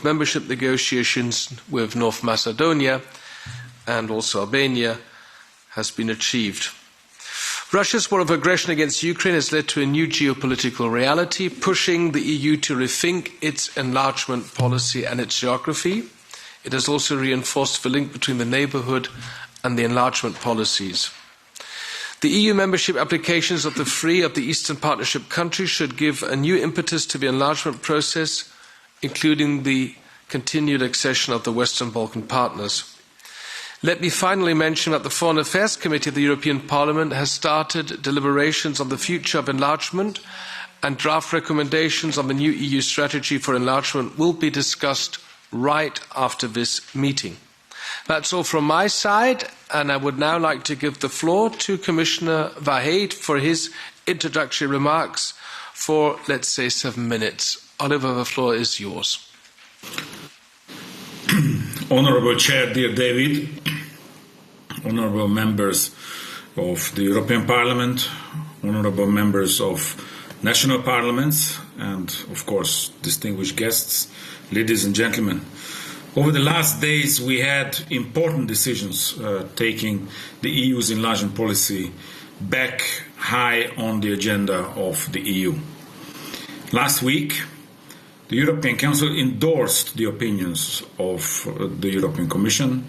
membership negotiations with North Macedonia and also Albania has been achieved. Russia's war of aggression against Ukraine has led to a new geopolitical reality, pushing the EU to rethink its enlargement policy and its geography. It has also reinforced the link between the neighbourhood and the enlargement policies. The EU membership applications of the three of the Eastern Partnership countries should give a new impetus to the enlargement process, including the continued accession of the Western Balkan partners. Let me finally mention that the Foreign Affairs Committee of the European Parliament has started deliberations on the future of enlargement, and draft recommendations on the new EU strategy for enlargement will be discussed right after this meeting. That's all from my side, and I would now like to give the floor to Commissioner Verheyden for his introductory remarks for, let's say, 7 minutes. Oliver, the floor is yours. Honourable Chair, dear David, honourable members of the European Parliament, honourable members of national parliaments, and of course distinguished guests, ladies and gentlemen. Over the last days we had important decisions taking the EU's enlargement policy back high on the agenda of the EU. Last week, the European Council endorsed the opinions of the European Commission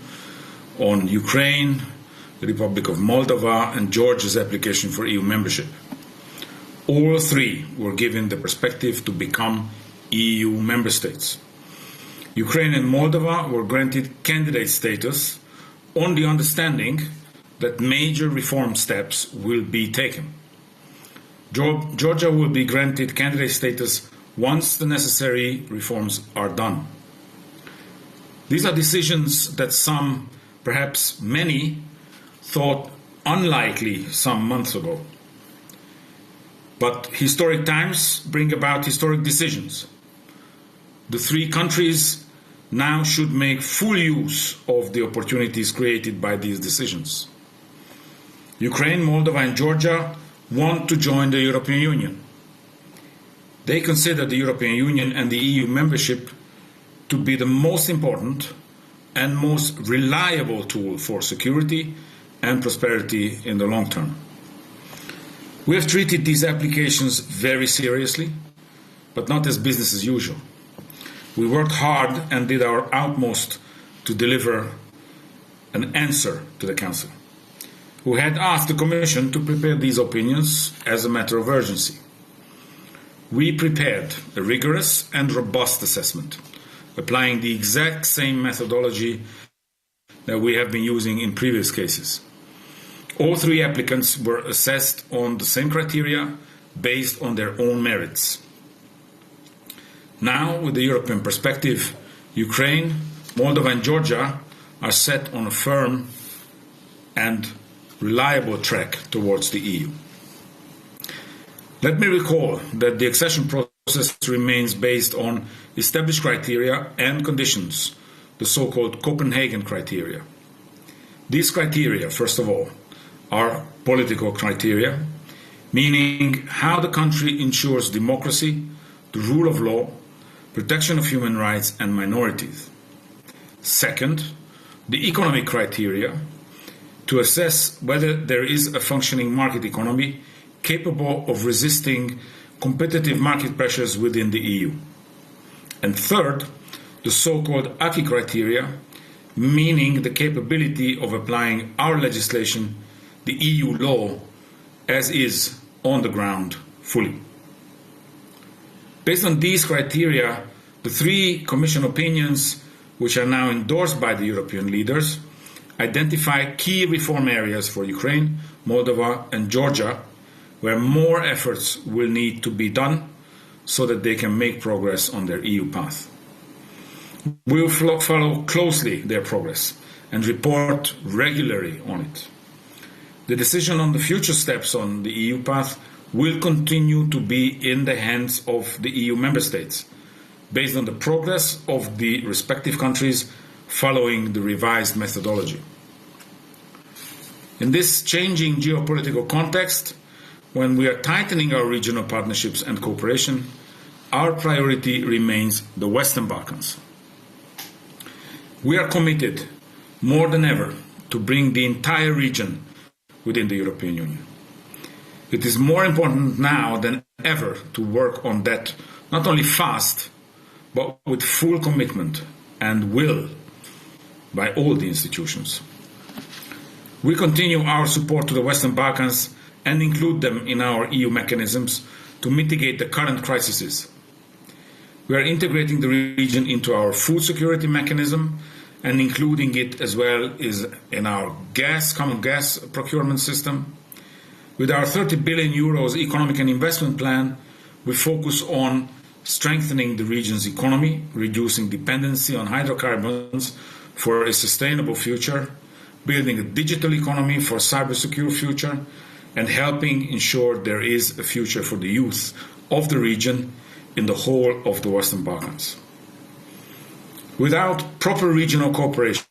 on Ukraine, the Republic of Moldova, and Georgia's application for EU membership. All three were given the perspective to become EU member states. Ukraine and Moldova were granted candidate status on the understanding that major reform steps will be taken. Georgia will be granted candidate status once the necessary reforms are done. These are decisions that some, perhaps many, thought unlikely some months ago. But historic times bring about historic decisions. The three countries now should make full use of the opportunities created by these decisions. Ukraine, Moldova, and Georgia want to join the European Union. They consider the European Union and the EU membership to be the most important and most reliable tool for security and prosperity in the long term. We have treated these applications very seriously, but not as business as usual. We worked hard and did our utmost to deliver an answer to the Council, who had asked the Commission to prepare these opinions as a matter of urgency. We prepared a rigorous and robust assessment, applying the exact same methodology that we have been using in previous cases. All three applicants were assessed on the same criteria based on their own merits. Now, with the European perspective, Ukraine, Moldova, and Georgia are set on a firm and reliable track towards the EU. Let me recall that the accession process remains based on established criteria and conditions, the so-called Copenhagen criteria. These criteria, first of all, are political criteria, meaning how the country ensures democracy, the rule of law, protection of human rights and minorities. Second, the economic criteria, to assess whether there is a functioning market economy capable of resisting competitive market pressures within the EU. And third, the so-called acquis criteria, meaning the capability of applying our legislation, the EU law, as is on the ground fully. Based on these criteria, the three Commission opinions, which are now endorsed by the European leaders, identify key reform areas for Ukraine, Moldova, and Georgia, where more efforts will need to be done so that they can make progress on their EU path. We will follow closely their progress and report regularly on it. The decision on the future steps on the EU path will continue to be in the hands of the EU member states, based on the progress of the respective countries following the revised methodology. In this changing geopolitical context, when we are tightening our regional partnerships and cooperation, our priority remains the Western Balkans. We are committed more than ever to bring the entire region within the European Union. It is more important now than ever to work on that, not only fast, but with full commitment and will by all the institutions. We continue our support to the Western Balkans and include them in our EU mechanisms to mitigate the current crises. We are integrating the region into our food security mechanism and including it as well as in our common gas procurement system. With our 30 billion euros economic and investment plan, we focus on strengthening the region's economy, reducing dependency on hydrocarbons for a sustainable future, building a digital economy for a cyber-secure future, and helping ensure there is a future for the youth of the region in the whole of the Western Balkans. Without proper regional cooperation,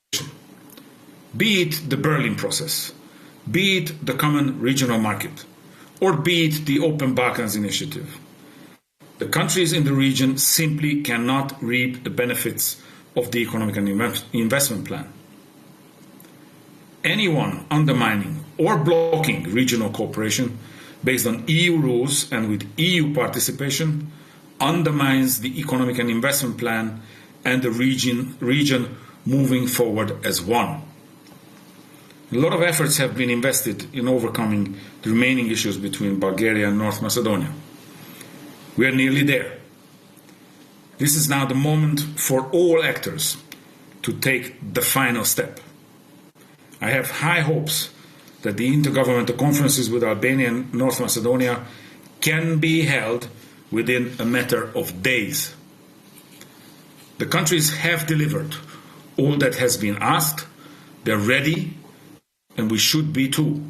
be it the Berlin process, be it the common regional market, or be it the Open Balkans initiative, the countries in the region simply cannot reap the benefits of the economic and investment plan. Anyone undermining or blocking regional cooperation based on EU rules and with EU participation undermines the economic and investment plan and the region moving forward as one. A lot of efforts have been invested in overcoming the remaining issues between Bulgaria and North Macedonia. We are nearly there. This is now the moment for all actors to take the final step. I have high hopes that the intergovernmental conferences with Albania and North Macedonia can be held within a matter of days. The countries have delivered all that has been asked. They're ready, and we should be too.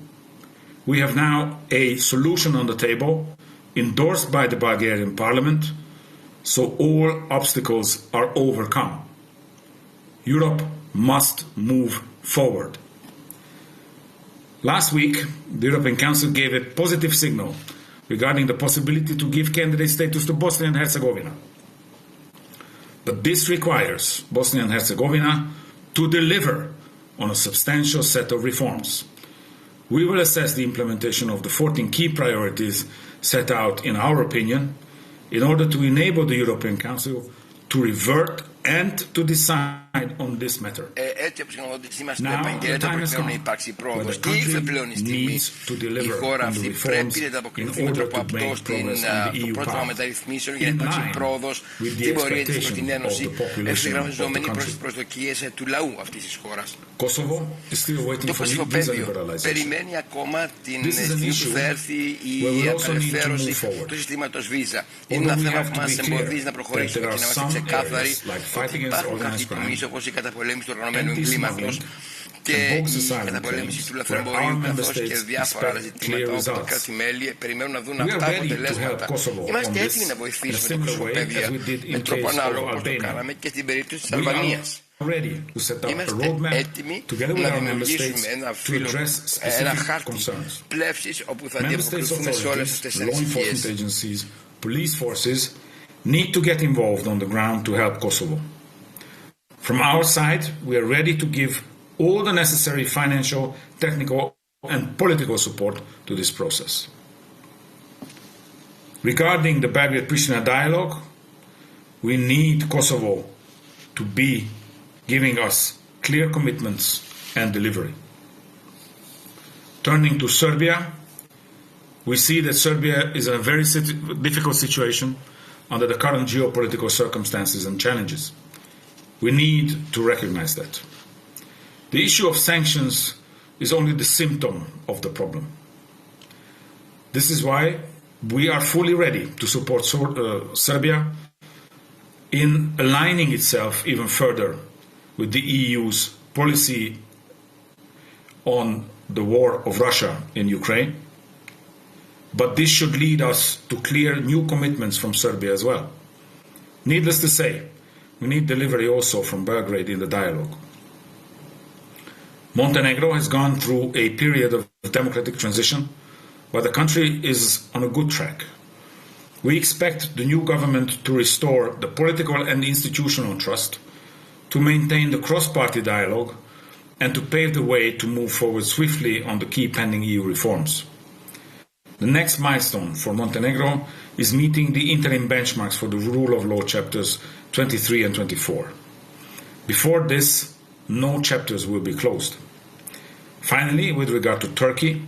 We have now a solution on the table, endorsed by the Bulgarian parliament, so all obstacles are overcome. Europe must move forward. Last week, the European Council gave a positive signal regarding the possibility to give candidate status to Bosnia and Herzegovina. But this requires Bosnia and Herzegovina to deliver on a substantial set of reforms. We will assess the implementation of the 14 key priorities set out in our opinion in order to enable the European Council to revert and to decide on this matter. Now the time has come where the country needs to deliver on the reforms in order to make progress on the EU path in line with the expectations of the population of the country. Kosovo is still waiting for visa liberalization. This is an issue where we also need to move forward. Although we have to be clear that there are some areas like fighting against organized crime, anti-smuggling, and bogus asylum claims where our member states expect clear results. We are ready to help Kosovo on this in a similar way as we did in case of Albania. We are ready to set up a roadmap together with our member states to address specific concerns. Member states' authorities, law enforcement agencies, police forces need to get involved on the ground to help Kosovo. From our side, we are ready to give all the necessary financial, technical, and political support to this process. Regarding the Belgrade-Pristina dialogue, we need Kosovo to be giving us clear commitments and delivery. Turning to Serbia, we see that Serbia is in a very difficult situation under the current geopolitical circumstances and challenges. We need to recognize that. The issue of sanctions is only the symptom of the problem. This is why we are fully ready to support Serbia in aligning itself even further with the EU's policy on the war of Russia in Ukraine. But this should lead us to clear new commitments from Serbia as well. Needless to say, we need delivery also from Belgrade in the dialogue. Montenegro has gone through a period of democratic transition, but the country is on a good track. We expect the new government to restore the political and institutional trust, to maintain the cross-party dialogue, and to pave the way to move forward swiftly on the key pending EU reforms. The next milestone for Montenegro is meeting the interim benchmarks for the rule of law chapters 23 and 24. Before this, no chapters will be closed. Finally, with regard to Turkey,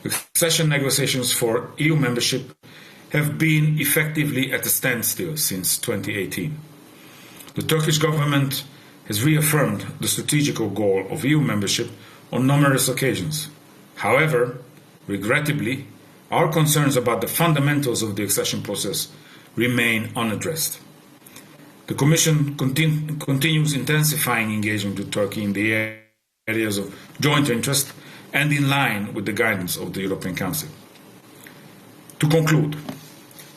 accession negotiations for EU membership have been effectively at a standstill since 2018. The Turkish government has reaffirmed the strategic goal of EU membership on numerous occasions. However, regrettably, our concerns about the fundamentals of the accession process remain unaddressed. The Commission continues intensifying engagement with Turkey in the areas of joint interest and in line with the guidance of the European Council. To conclude,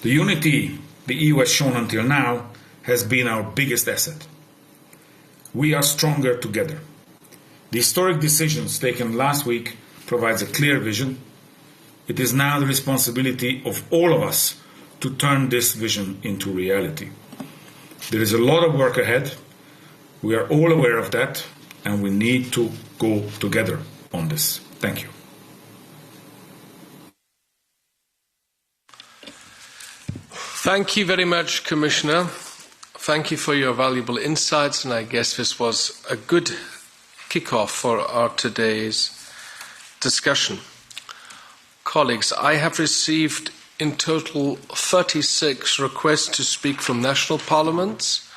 the unity the EU has shown until now has been our biggest asset. We are stronger together. The historic decisions taken last week provides a clear vision. It is now the responsibility of all of us to turn this vision into reality. There is a lot of work ahead. We are all aware of that, and we need to go together on this. Thank you. Thank you very much, Commissioner. Thank you for your valuable insights, and I guess this was a good kick-off for our today's discussion. Colleagues, I have received in total 36 requests to speak from national parliaments,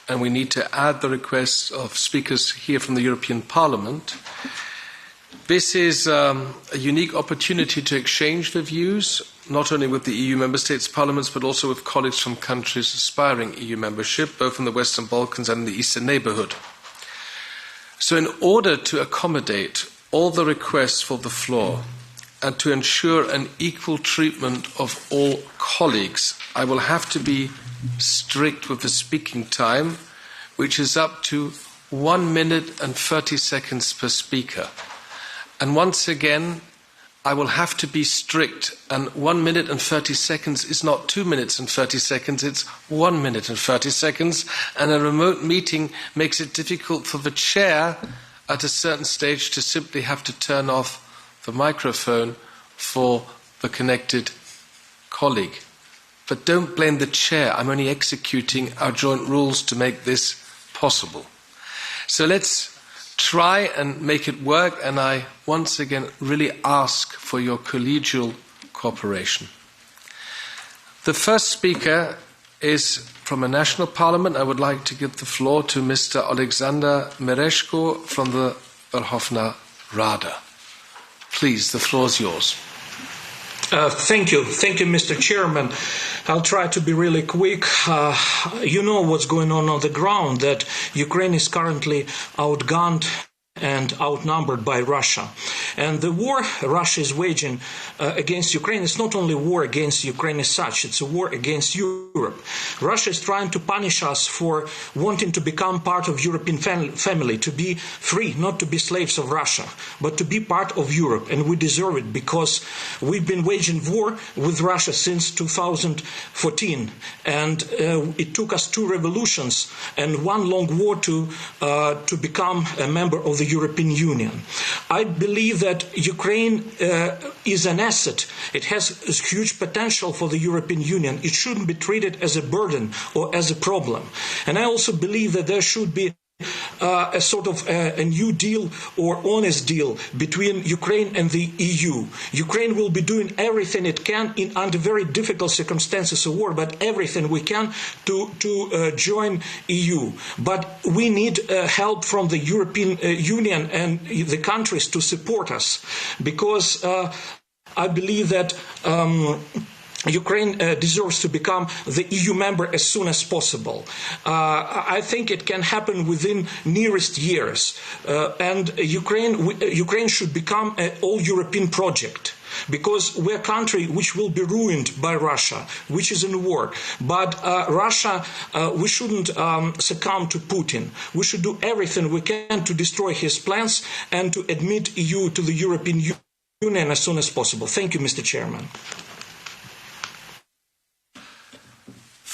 and we need to add the requests of speakers here from the European Parliament. This is a unique opportunity to exchange the views, not only with the EU member states' parliaments, but also with colleagues from countries aspiring EU membership, both in the Western Balkans and in the Eastern neighbourhood. So in order to accommodate all the requests for the floor and to ensure an equal treatment of all colleagues, I will have to be strict with the speaking time, which is up to 1 minute and 30 seconds per speaker. And once again, I will have to be strict, and 1 minute and 30 seconds is not 2 minutes and 30 seconds, it's 1 minute and 30 seconds, and a remote meeting makes it difficult for the chair at a certain stage to simply have to turn off the microphone for the connected colleague. But don't blame the chair, I'm only executing our joint rules to make this possible. So let's try and make it work, and I once again really ask for your collegial cooperation. The first speaker is from a national parliament. I would like to give the floor to Mr. Alexander Mereshko from the Verkhovna Rada. Please, the floor is yours. Thank you, Mr. Chairman. I'll try to be really quick. You know what's going on the ground, that Ukraine is currently outgunned and outnumbered by Russia. And the war Russia is waging against Ukraine is not only a war against Ukraine as such, it's a war against Europe. Russia is trying to punish us for wanting to become part of European family, to be free, not to be slaves of Russia, but to be part of Europe. And we deserve it because we've been waging war with Russia since 2014. And it took us 2 revolutions and 1 long war to become a member of the European Union. I believe that Ukraine is an asset. It has a huge potential for the European Union. It shouldn't be treated as a burden or as a problem. And I also believe that there should be a sort of a new deal or honest deal between Ukraine and the EU. Ukraine will be doing everything it can under very difficult circumstances of war, but everything we can to join EU. But we need help from the European Union and the countries to support us, because I believe that Ukraine deserves to become the EU member as soon as possible. I think it can happen within nearest years. And Ukraine should become an all-European project, because we're a country which will be ruined by Russia, which is in war. But Russia, we shouldn't succumb to Putin. We should do everything we can to destroy his plans and to admit EU to the European Union as soon as possible. Thank you, Mr. Chairman.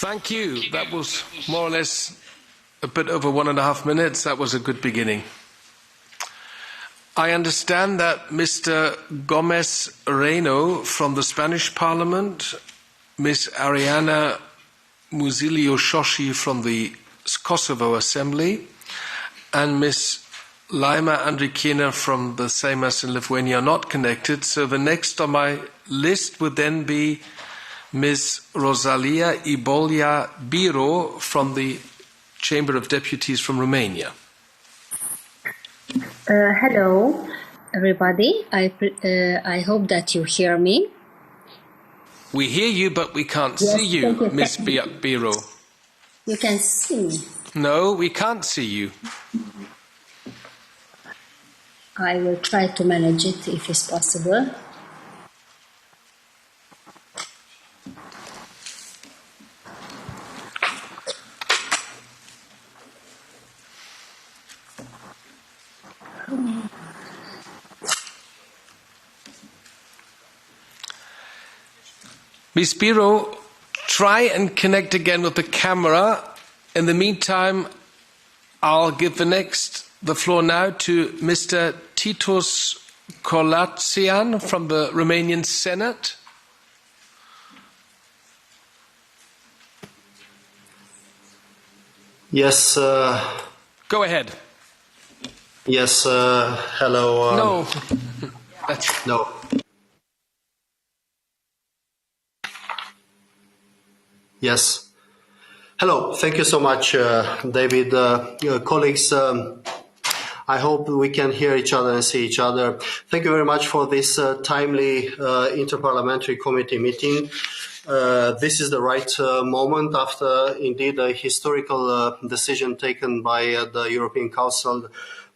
Thank you. That was more or less a bit over 1.5 minutes. That was a good beginning. I understand that Mr. Gomez Reyno from the Spanish Parliament, Ms. Ariana Musilio Shoshi from the Kosovo Assembly, and Ms. Laima Andrikina from the Seimas in Lithuania are not connected. So the next on my list would then be Ms. Rosalia Ibolia Biro from the Chamber of Deputies from Romania. Hello, everybody. I hope that you hear me. We hear you, but we can't see you, Ms. Biro. You can see me. No, we can't see you. I will try to manage it if it's possible. Ms. Biro, try and connect again with the camera. In the meantime, I'll give the floor now to Mr. Titus Kolatsian from the Romanian Senate. Yes. Go ahead. Yes. Hello. No. No. Yes. Hello. Thank you so much, David. Colleagues, I hope we can hear each other and see each other. Thank you very much for this timely interparliamentary committee meeting. This is the right moment after, indeed, a historical decision taken by the European Council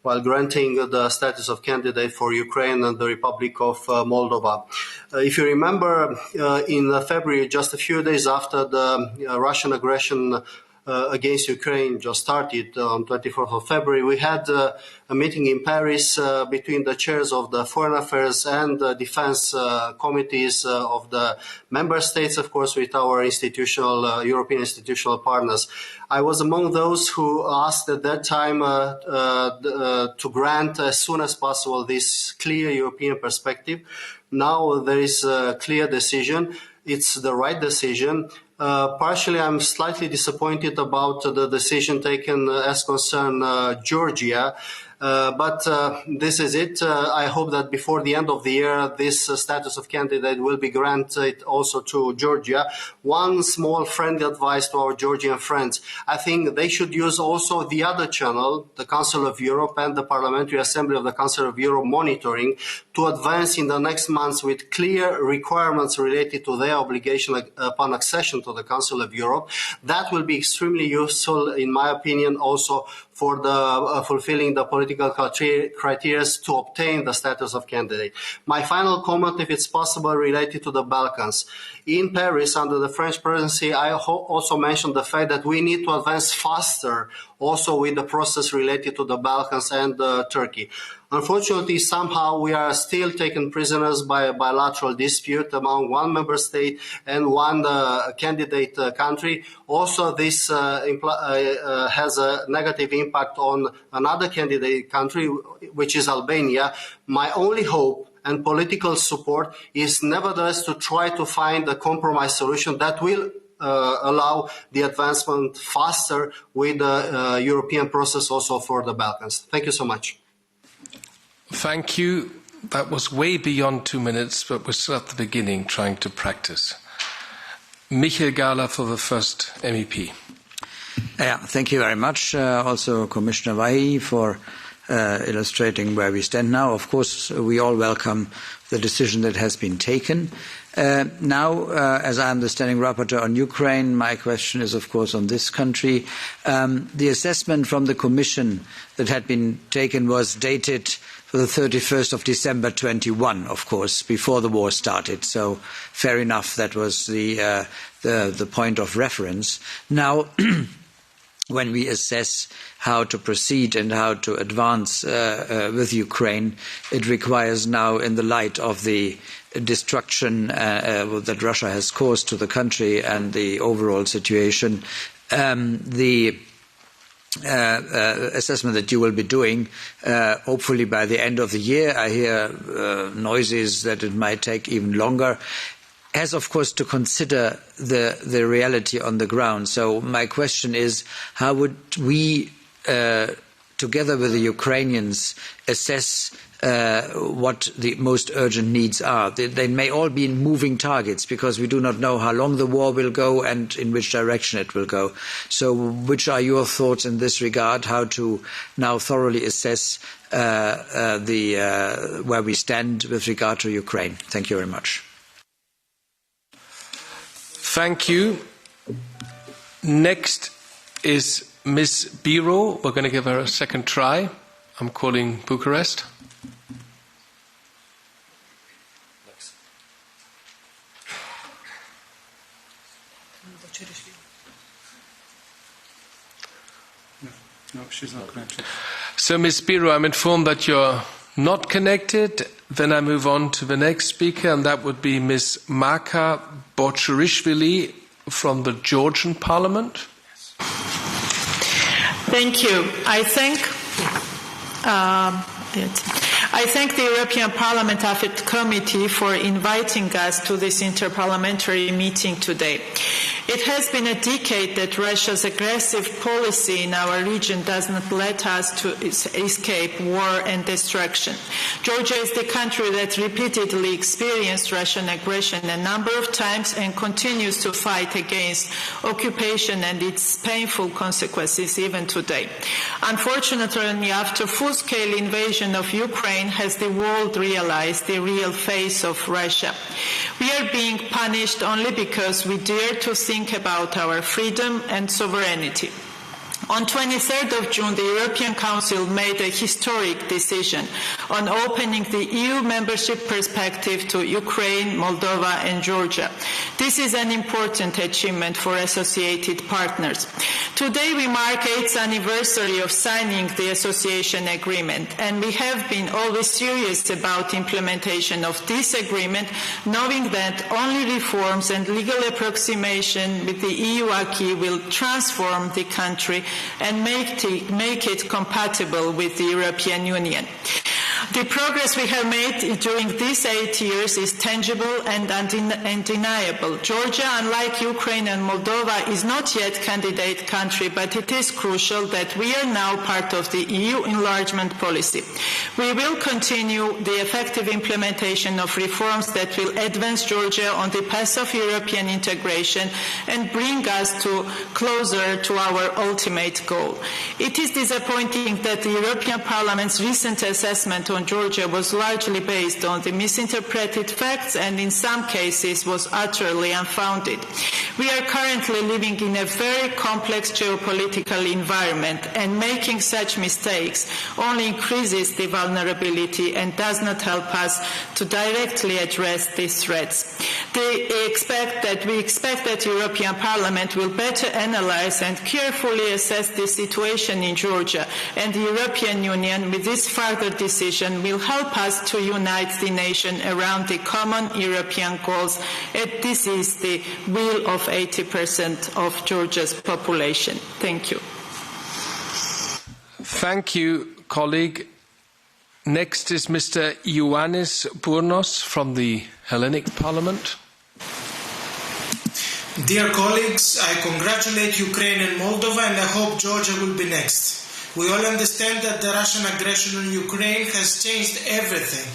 while granting the status of candidate for Ukraine and the Republic of Moldova. If you remember, in February, just a few days after the Russian aggression against Ukraine just started on 24th of February, we had a meeting in Paris between the chairs of the Foreign Affairs and the Defense committees of the member states, of course, with our European institutional partners. I was among those who asked at that time to grant as soon as possible this clear European perspective. Now there is a clear decision. It's the right decision. Partially, I'm slightly disappointed about the decision taken as concern Georgia. But this is it. I hope that before the end of the year, this status of candidate will be granted also to Georgia. One small friendly advice to our Georgian friends. I think they should use also the other channel, the Council of Europe and the Parliamentary Assembly of the Council of Europe monitoring, to advance in the next months with clear requirements related to their obligation upon accession to the Council of Europe. That will be extremely useful, in my opinion, also for the fulfilling the political criteria to obtain the status of candidate. My final comment, if it's possible, related to the Balkans. In Paris, under the French presidency, I also mentioned the fact that we need to advance faster also with the process related to the Balkans and Turkey. Unfortunately, somehow we are still taken prisoners by a bilateral dispute among one member state and one candidate country. Also, this has a negative impact on another candidate country, which is Albania. My only hope and political support is nevertheless to try to find a compromise solution that will allow the advancement faster with the European process also for the Balkans. Thank you so much. Thank you. That was way beyond 2 minutes, but we're still at the beginning trying to practice. Michael Gahler for the first MEP. Yeah, thank you very much. Also, Commissioner Vahey for illustrating where we stand now. Of course, we all welcome the decision that has been taken. Now, as I am the standing rapporteur on Ukraine, my question is, of course, on this country. The assessment from the Commission that had been taken was dated for the 31st of December 21, of course, before the war started. So, fair enough, that was the point of reference. Now, when we assess how to proceed and how to advance with Ukraine, it requires now, in the light of the destruction that Russia has caused to the country and the overall situation, the assessment that you will be doing, hopefully by the end of the year. I hear noises that it might take even longer, has of course to consider the reality on the ground. So my question is, how would we, together with the Ukrainians, assess what the most urgent needs are? They may all be moving targets because we do not know how long the war will go and in which direction it will go. So which are your thoughts in this regard, how to now thoroughly assess where we stand with regard to Ukraine? Thank you very much. Thank you. Next is Ms. Biro. We're going to give her a second try. I'm calling Bucharest. No, she's not connected. So, Ms. Biro, I'm informed that you're not connected. Then I move on to the next speaker, and that would be Ms. Maka Bochurishvili from the Georgian Parliament. Thank you. I thank the European Parliament AFET Committee for inviting us to this interparliamentary meeting today. It has been a decade that Russia's aggressive policy in our region does not let us to escape war and destruction. Georgia is the country that repeatedly experienced Russian aggression a number of times and continues to fight against occupation and its painful consequences even today. Unfortunately, after full-scale invasion of Ukraine, has the world realized the real face of Russia. We are being punished only because we dare to think about our freedom and sovereignty. On 23rd of June, the European Council made a historic decision on opening the EU membership perspective to Ukraine, Moldova, and Georgia. This is an important achievement for associated partners. Today, we mark 8th anniversary of signing the association agreement, and we have been always serious about implementation of this agreement, knowing that only reforms and legal approximation with the EU acquis will transform the country and make it compatible with the European Union. The progress we have made during these 8 years is tangible and undeniable. Georgia, unlike Ukraine and Moldova, is not yet a candidate country, but it is crucial that we are now part of the EU enlargement policy. We will continue the effective implementation of reforms that will advance Georgia on the path of European integration and bring us closer to our ultimate goal. It is disappointing that the European Parliament's recent assessment on Georgia was largely based on the misinterpreted facts and in some cases was utterly unfounded. We are currently living in a very complex geopolitical environment, and making such mistakes only increases the vulnerability and does not help us to directly address these threats. We expect that the European Parliament will better analyze and carefully assess the situation in Georgia, and the European Union, with this further decision, will help us to unite the nation around the common European goals, and this is the will of 80% of Georgia's population. Thank you. Thank you, colleague. Next is Mr. Ioannis Bournos from the Hellenic Parliament. Dear colleagues, I congratulate Ukraine and Moldova, and I hope Georgia will be next. We all understand that the Russian aggression on Ukraine has changed everything.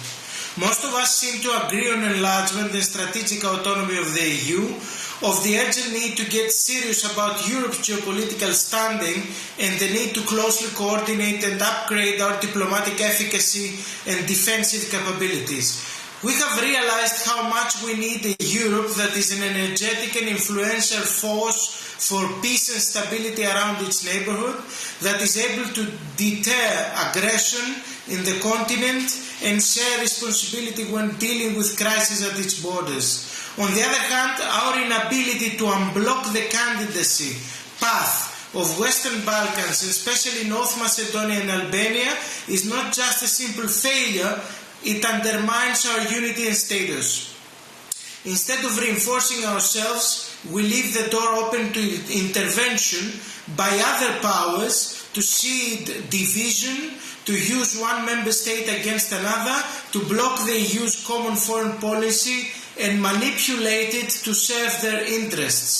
Most of us seem to agree on enlargement and strategic autonomy of the EU, of the urgent need to get serious about Europe's geopolitical standing and the need to closely coordinate and upgrade our diplomatic efficacy and defensive capabilities. We have realized how much we need a Europe that is an energetic and influential force for peace and stability around its neighborhood, that is able to deter aggression in the continent and share responsibility when dealing with crises at its borders. On the other hand, our inability to unblock the candidacy path of Western Balkans, especially North Macedonia and Albania, is not just a simple failure, it undermines our unity and status. Instead of reinforcing ourselves, we leave the door open to intervention by other powers to seed division, to use one member state against another, to block the EU's common foreign policy and manipulate it to serve their interests.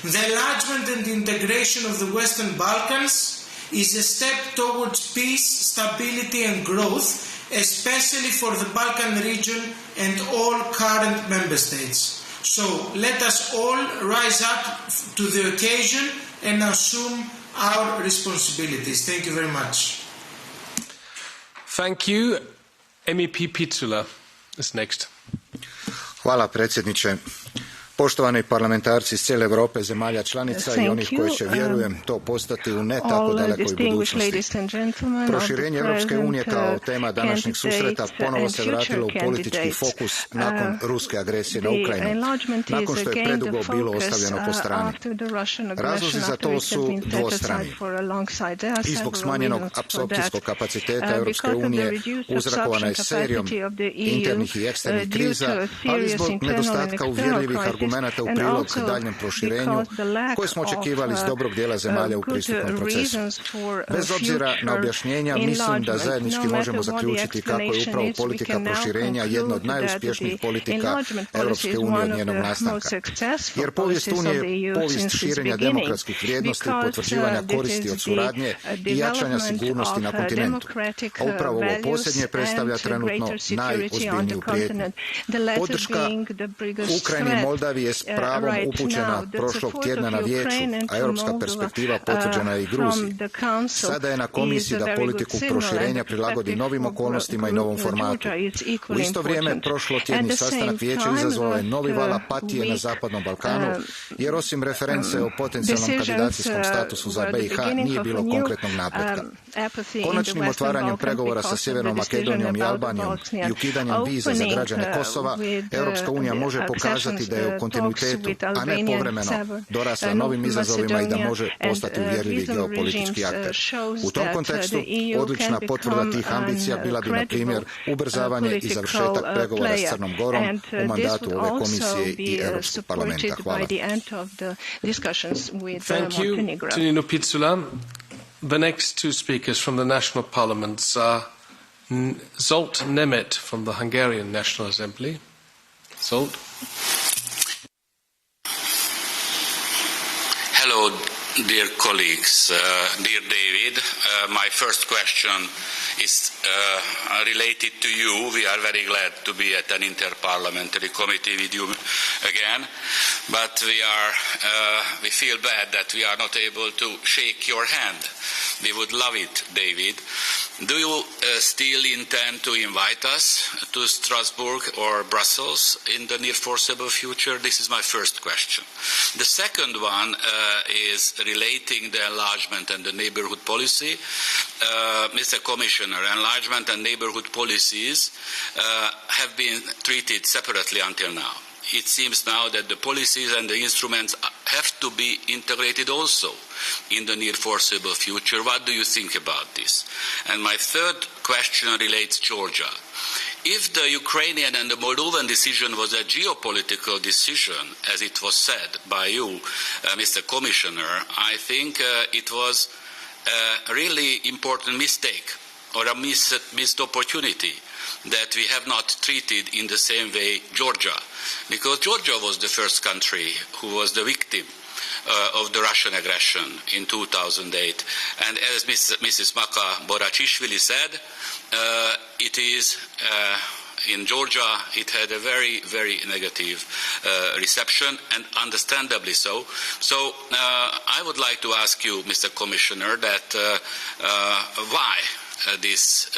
The enlargement and integration of the Western Balkans is a step towards peace, stability and growth, especially for the Balkan region and all current member states. So let us all rise up to the occasion and assume our responsibilities. Thank you very much. Thank you. MEP Pitsula is next. Hvala predsjedniče. Poštovani parlamentarci iz cijele Europe, zemalja članica i onih koji će, vjerujem, to postati u ne tako dalekoj budućnosti. Proširenje Europske unije kao tema današnjeg susreta ponovo se vratilo u politički fokus nakon ruske agresije na Ukrajinu, nakon što je predugo bilo ostavljeno po strani. Razlozi za to su dvostrani. I zbog smanjenog apsorpcijskog kapaciteta Europske unije uzrokovana je serijom internih i eksternih kriza, ali zbog nedostatka uvjerljivih argumenata u prilog daljnjem proširenju koje smo očekivali iz dobrog dijela zemalja u pristupnom procesu. Bez obzira na objašnjenja, mislim da zajednički možemo zaključiti kako je upravo politika proširenja jedna od najuspješnijih politika Europske unije od njenog nastanka. Jer povijest Unije je povijest širenja demokratskih vrijednosti, potvrđivanja koristi od suradnje i jačanja sigurnosti na kontinentu. A upravo ovo posljednje predstavlja trenutno najozbiljniju prijetnju. Podrška Ukrajini i Moldaviji je s pravom upućena prošlog tjedna na Vijeću, a europska perspektiva potvrđena je i Gruziji. Sada je na komisiji da politiku proširenja prilagodi novim okolnostima i novom formatu. U isto vrijeme prošlotjedni sastanak Vijeća izazvao je novi val apatije na Zapadnom Balkanu, jer osim reference o potencijalnom kandidacijskom statusu za BiH nije bilo konkretnog napretka. Konačnim otvaranjem pregovora sa Sjevernom Makedonijom i Albanijom i ukidanjem viza za građane Kosova, Europska unija može pokazati da je u kontinuitetu, a ne povremeno, dorasla novim izazovima i da može postati uvjerljivi geopolitički akter. U tom kontekstu, odlična potvrda tih ambicija bila bi, na primjer, ubrzavanje i završetak pregovora s Crnom Gorom u mandatu ove komisije i Europskog parlamenta. Hvala. Thank you, Tonino Pitsula. The next two speakers from the national parliaments are Zsolt Nemet from the Hungarian National Assembly. Zsolt. Hello, dear colleagues. Dear David, my first question is related to you. We are very glad to be at an interparliamentary committee with you again, but we feel bad that we are not able to shake your hand. We would love it, David. Do you still intend to invite us to Strasbourg or Brussels in the near foreseeable future? This is my first question. The second one is relating the enlargement and the neighborhood policy. Mr. Commissioner, enlargement and neighborhood policies have been treated separately until now. It seems now that the policies and the instruments have to be integrated also in the near foreseeable future. What do you think about this? And my third question relates to Georgia. If the Ukrainian and the Moldovan decision was a geopolitical decision, as it was said by you, Mr. Commissioner, I think it was a really important mistake or a missed opportunity that we have not treated in the same way Georgia, because Georgia was the first country who was the victim of the Russian aggression in 2008. And as Mrs. Maka Borachishvili said, it is in Georgia, it had a very, very negative reception, and understandably so. So I would like to ask you, Mr. Commissioner, that why this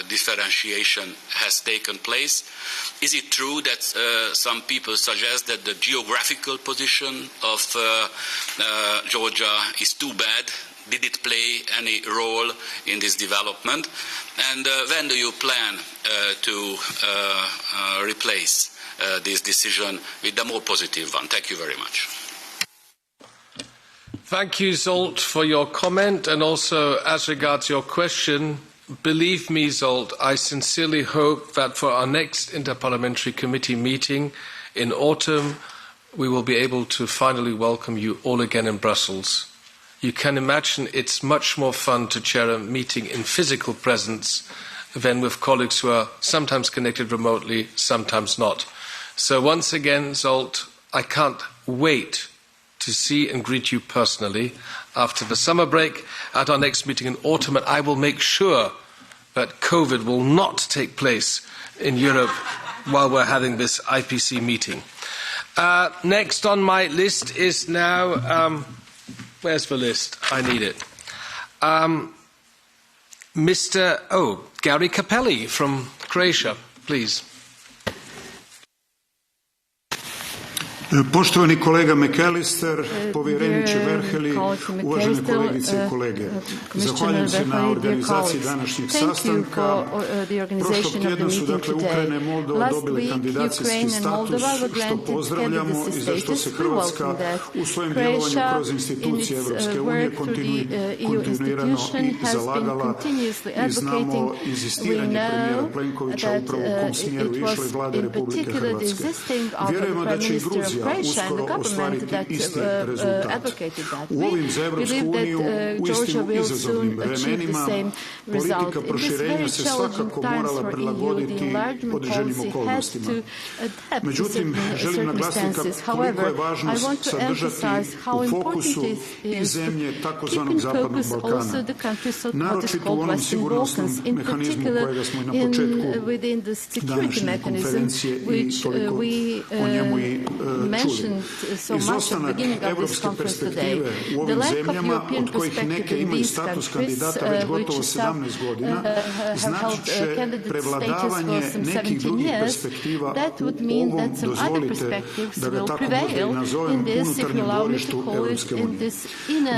differentiation has taken place. Is it true that some people suggest that the geographical position of Georgia is too bad? Did it play any role in this development? And when do you plan to replace this decision with a more positive one? Thank you very much. Thank you, Zsolt, for your comment, and also as regards your question, believe me, Zsolt, I sincerely hope that for our next interparliamentary committee meeting in autumn, we will be able to finally welcome you all again in Brussels you can imagine it's much more fun to chair a meeting in physical presence than with colleagues who are sometimes connected remotely, sometimes not. So once again, Zolt, I can't wait to see and greet you personally after the summer break at our next meeting in autumn, and I will make sure that COVID will not take place in Europe while we're having this IPC meeting. Next on my list is now, where's the list? I need it. Gary Capelli from Croatia, please. Poštovani kolega McAllister, povjereniče Verheli, uvažene kolegice i kolege. Zahvaljujem se na organizaciji današnjeg sastanka. Prošlog tjedna su dakle Ukrajina i Moldova dobili kandidacijski status, što pozdravljamo i za što se Hrvatska u svojem djelovanju kroz institucije Europske unije kontinuirano i zalagala i znamo inzistiranje premijera Plenkovića upravo u kom smjeru išle vlade Republike Hrvatske. Vjerujemo da će i Gruzija uskoro ostvariti isti rezultat. U ovim za Evropsku uniju uistinu izazovnim vremenima politika proširenja se svakako morala prilagoditi određenim okolnostima. Međutim, želim naglasiti koliko je važno sadržati u fokusu i zemlje takozvanog Zapadnog Balkana. Naročito u onom sigurnosnom mehanizmu kojega smo i na početku današnje konferencije i toliko o njemu i čuli. Izostanak evropske perspektive u ovim zemljama, od kojih neke imaju status kandidata već gotovo 17 godina, znači će prevladavanje nekih drugih perspektiva u ovom, dozvolite da ga tako možda i nazovem, unutarnjem dvorištu Evropske unije.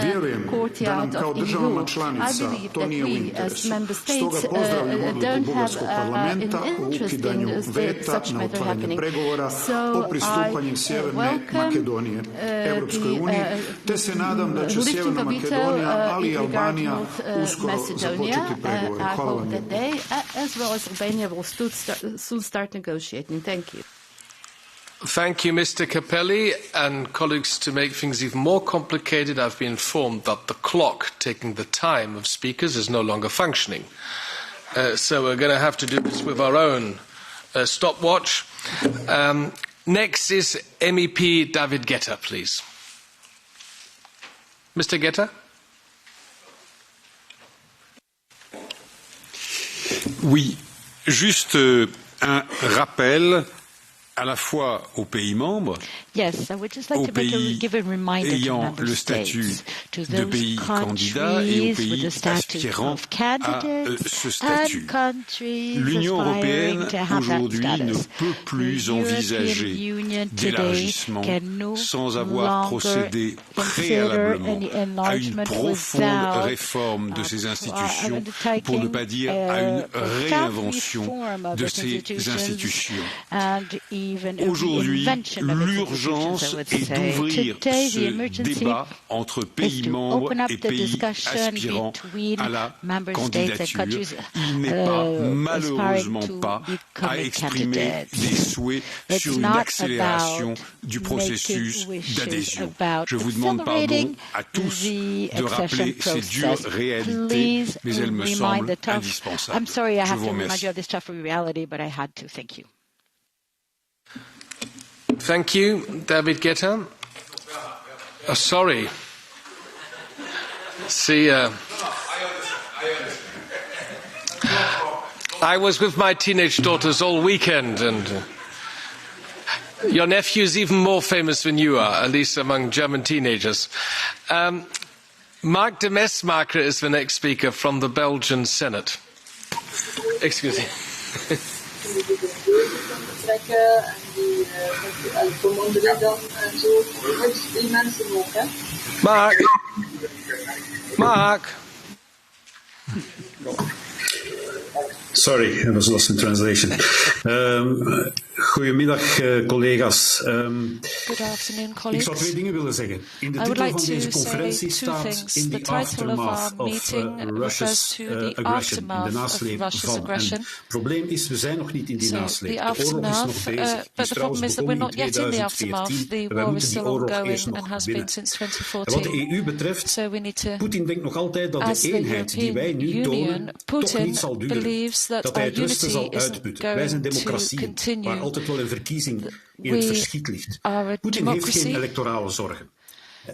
Vjerujem da nam kao državama članica to nije u interesu. Stoga pozdravljam odluku Bugarskog parlamenta o ukidanju veta na otvaranje pregovora o pristupanju Sjeverne Makedonije Evropskoj uniji, te se nadam da će Sjeverna Makedonija, ali i Albanija uskoro započeti pregovore. Hvala vam lijepo. Thank you, Mr. Capelli. And colleagues, to make things even more complicated, I've been informed that the clock taking the time of speakers is no longer functioning. So we're going to have to do this with our own stopwatch. Next is MEP David Guetta, please. Mr. Guetta? Oui, juste un rappel à la fois aux pays membres, aux pays ayant le statut de pays candidat et aux pays aspirant à ce statut. L'Union européenne aujourd'hui ne peut plus envisager d'élargissement sans avoir procédé préalablement à une profonde réforme de ses institutions, pour ne pas dire à une réinvention de ces institutions. Aujourd'hui, l'urgence est d'ouvrir ce débat entre pays membres et pays aspirants à la candidature. Il n'est malheureusement pas à exprimer des souhaits sur une accélération du processus d'adhésion. Je vous demande pardon à tous de rappeler ces dures réalités, mais elles me semblent indispensables. Je vous remercie. Thank you, David Guetta. Sorry. See, I was with my teenage daughters all weekend, and your nephew's even more famous than you are, at least among German teenagers. Mark de Mesmaker is the next speaker from the Belgian Senate. Excuse me. Mark. Sorry, I was lost in translation. Goedemiddag collega's. Good afternoon, colleagues. Ik zou 2 dingen willen zeggen. In de titel van deze conferentie staat in the aftermath of Russia's aggression, in de nasleep van. En het probleem is, we zijn nog niet in die nasleep. De oorlog is nog bezig. But the problem is that we're not yet in the aftermath. The war is still ongoing and has been since 2014. En wat de EU betreft, Poetin denkt nog altijd dat de eenheid die wij nu tonen toch niet zal duren. Dat hij het Westen zal uitputten. Wij zijn democratie, waar altijd wel een verkiezing in het verschiet ligt. Poetin heeft geen electorale zorgen.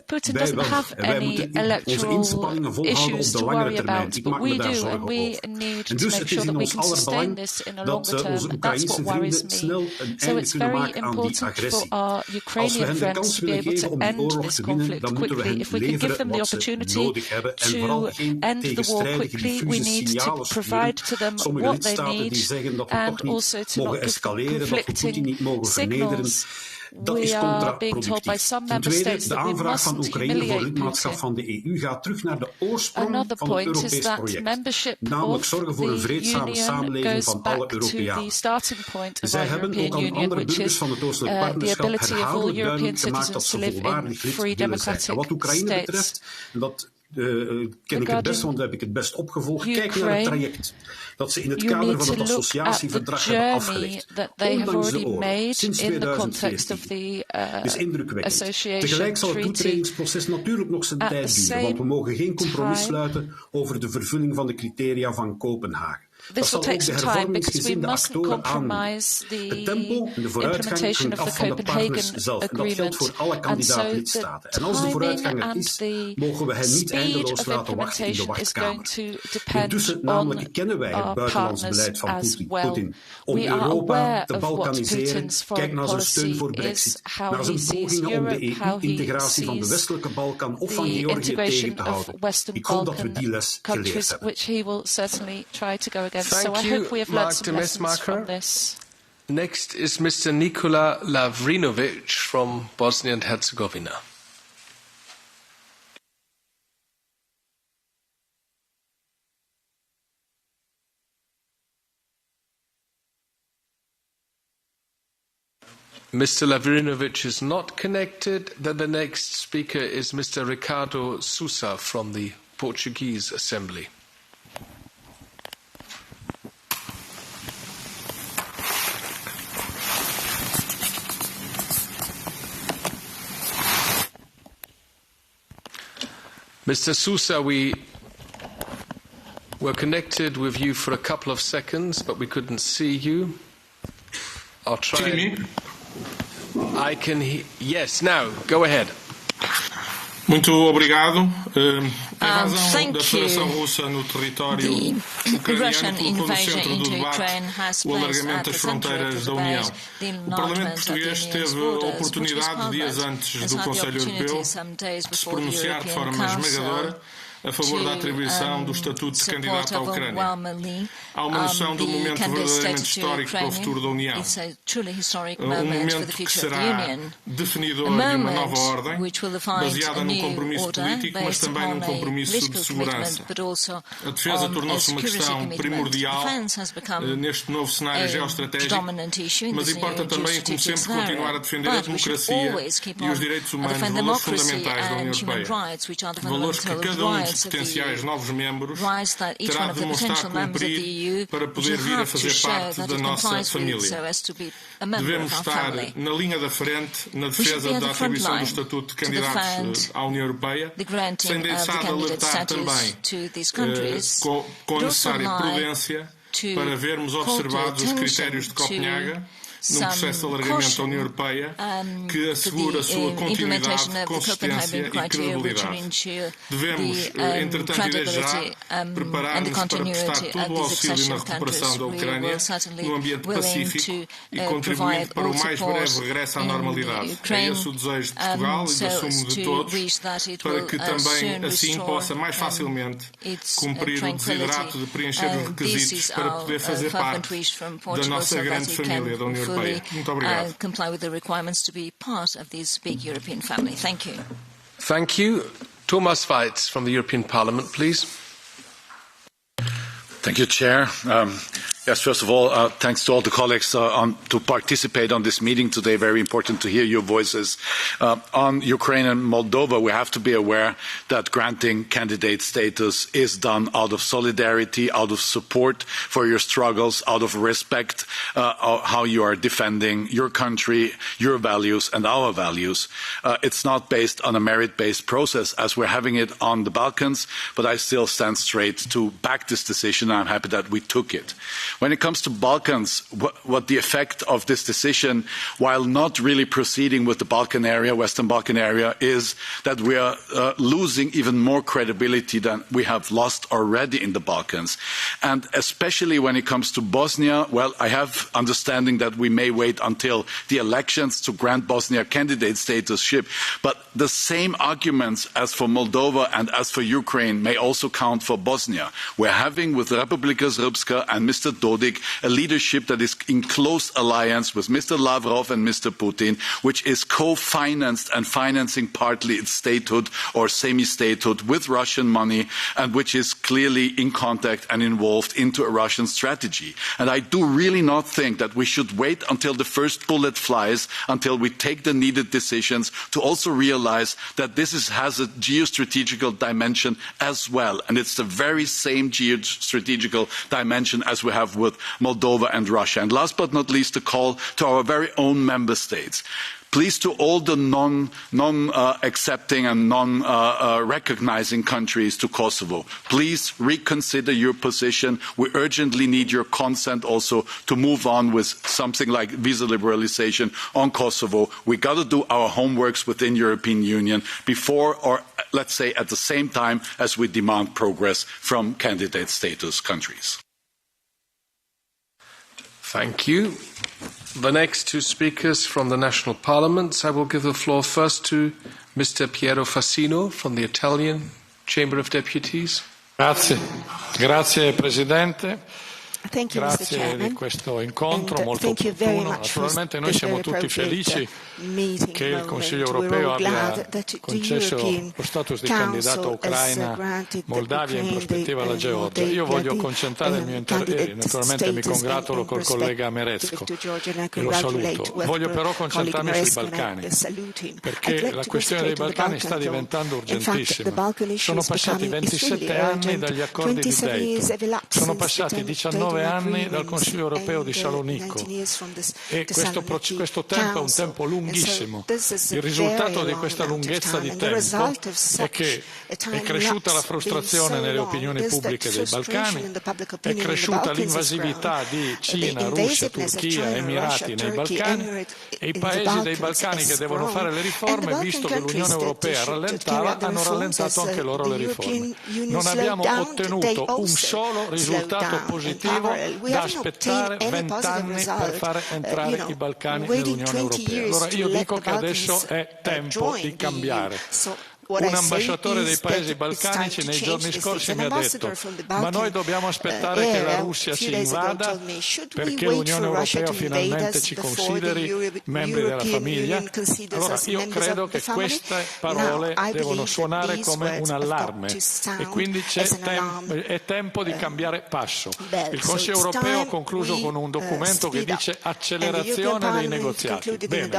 Putin doesn't have any electoral issues to worry about, but we do, and we need to make sure that we can sustain this in a longer term, and that's what worries me. So it's very important for our Ukrainian friends to be able to end this conflict quickly. If we can give them the opportunity to end the war quickly, we need to provide to them what they need, and also to not give conflicting signals. We are being told by some member states that we mustn't humiliate Putin. Van de EU gaat terug naar de oorsprong Another van het point is Europees that project. membership Namelijk zorgen voor een of the vreedzame samenleving Union van goes alle back to Europeanen. the starting point of Zij our hebben ook European aan Union, andere which burgers is van het Oostelijk the Partnerschap ability of all herhaaldelijk European duidelijk gemaakt dat citizens ze to live in volwaardig lid free willen zijn. En wat democratic Oekraïne betreft, en dat ken ik het best, want dat heb ik het best opgevolgd. Kijk naar het traject dat ze in het kader van het associatieverdrag hebben afgelegd. Ondanks de oorlog, sinds 2014. Is indrukwekkend. Tegelijk zal het toetredingsproces natuurlijk nog zijn tijd duren, want we mogen geen compromis sluiten over de vervulling van de criteria van Kopenhagen. This will take some time because we mustn't compromise the implementation of the Copenhagen Agreement, and so the timing and the speed of implementation is going to depend on our partners as well. We are aware of what Putin's foreign policy is, how he sees Europe, how he sees the integration of Western Balkan countries, which he will certainly try to go against. Thank so I you, hope we have learned some lessons from this. Next is Mr. Nikola Lavrinovic from Bosnia and Herzegovina. Mr. Lavrinovic is not connected. Then the next speaker is Mr. Ricardo Sousa from the Portuguese Assembly. Mr. Sousa, we were connected with you for a couple of seconds, but we couldn't see you. I'll try. Can you hear me? I can hear. Yes, now, go ahead. Muito obrigado. Em razão da operação russa no território ucraniano colocou no centro do debate o alargamento das fronteiras da União. O Parlamento Português teve a oportunidade, dias antes do Conselho Europeu, de se pronunciar de forma esmagadora a favor da atribuição do estatuto de candidato à Ucrânia. Há uma noção de um momento verdadeiramente histórico para o futuro da União. Um momento que será definidor de uma nova ordem, baseada num compromisso político, mas também num compromisso de segurança. A defesa tornou-se uma questão primordial neste novo cenário geoestratégico, mas importa também, como sempre, continuar a defender a democracia e os direitos humanos, valores fundamentais da União Europeia. Valores que cada um dos potenciais novos membros terá de demonstrar cumprir para poder vir a fazer parte da nossa família. Devemos estar na linha da frente na defesa da atribuição do estatuto de candidatos à União Europeia, sem deixar de alertar também com a necessária prudência para vermos observados os critérios de Copenhaga num processo de alargamento da União Europeia que assegura a sua continuidade, consistência e credibilidade. Devemos, entretanto, e desde já, preparar-nos para prestar todo o auxílio na recuperação da Ucrânia num ambiente pacífico e contribuindo para o mais breve regresso à normalidade. É esse o desejo de Portugal e assumo de todos, para que também assim possa mais facilmente cumprir o desiderato de preencher os requisitos para poder fazer parte da nossa grande família da União Europeia. Comply with the requirements to be part of this big European family. Thank you. Thank you. Thomas Weitz from the European Parliament, please. Thank you, Chair. Yes, first of all, thanks to all the colleagues to participate on this meeting today. Very important to hear your voices. On Ukraine and Moldova, we have to be aware that granting candidate status is done out of solidarity, out of support for your struggles, out of respect how you are defending your country, your values, and our values. It's not based on a merit-based process as we're having it on the Balkans, but I still stand straight to back this decision. I'm happy that we took it. When it comes to Balkans, what the effect of this decision, while not really proceeding with the Balkan area, Western Balkan area, is that we are losing even more credibility than we have lost already in the Balkans. And especially when it comes to Bosnia, well, I have understanding that we may wait until the elections to grant Bosnia candidate status, but the same arguments as for Moldova and as for Ukraine may also count for Bosnia. We're having with Republika Srpska and Mr. Dodik a leadership that is in close alliance with Mr. Lavrov and Mr. Putin, which is co-financed and financing partly its statehood or semi-statehood with Russian money, and which is clearly in contact and involved into a Russian strategy. And I do really not think that we should wait until the first bullet flies, until we take the needed decisions to also realize that this has a geostrategical dimension as well. And it's the very same geostrategical dimension as we have with Moldova and Russia. And last but not least, a call to our very own member states. Please, to all the non-accepting and non-recognizing countries to Kosovo, please reconsider your position. We urgently need your consent also to move on with something like visa liberalization on Kosovo. We got to do our homeworks within European Union before, or let's say at the same time, as we demand progress from candidate status countries. Thank you. The next two speakers from the national parliaments, I will give the floor first to Mr. Piero Fassino from the Italian Chamber of Deputies. Grazie Presidente. Grazie di questo incontro molto opportuno. Naturalmente noi siamo tutti felici che il Consiglio europeo abbia concesso lo status di candidato a Ucraina, Moldavia e in prospettiva alla Georgia. Io voglio concentrare il mio intervento, naturalmente mi congratulo col collega Merezko e lo saluto. Voglio però concentrarmi sui Balcani, perché la questione dei Balcani sta diventando urgentissima. Sono passati 27 anni dagli accordi di Dayton, sono passati 19 anni dal Consiglio europeo di Salonico e questo tempo è un tempo lunghissimo. Il risultato di questa lunghezza di tempo è che è cresciuta la frustrazione nelle opinioni pubbliche dei Balcani, è cresciuta l'invasività di Cina, Russia, Turchia, Emirati nei Balcani e i paesi dei Balcani che devono fare le riforme, visto che l'Unione Europea rallentava, hanno rallentato anche loro le riforme. Non abbiamo ottenuto un solo risultato positivo da aspettare 20 anni per fare entrare i Balcani nell'Unione Europea. Allora io dico che adesso è tempo di cambiare. Un ambasciatore dei paesi balcanici nei giorni scorsi mi ha detto: ma noi dobbiamo aspettare che la Russia ci invada perché l'Unione Europea finalmente ci consideri membri della famiglia? Allora io credo che queste parole devono suonare come un allarme e quindi è tempo di cambiare passo. Il Consiglio europeo ha concluso con un documento che dice accelerazione dei negoziati. Bene,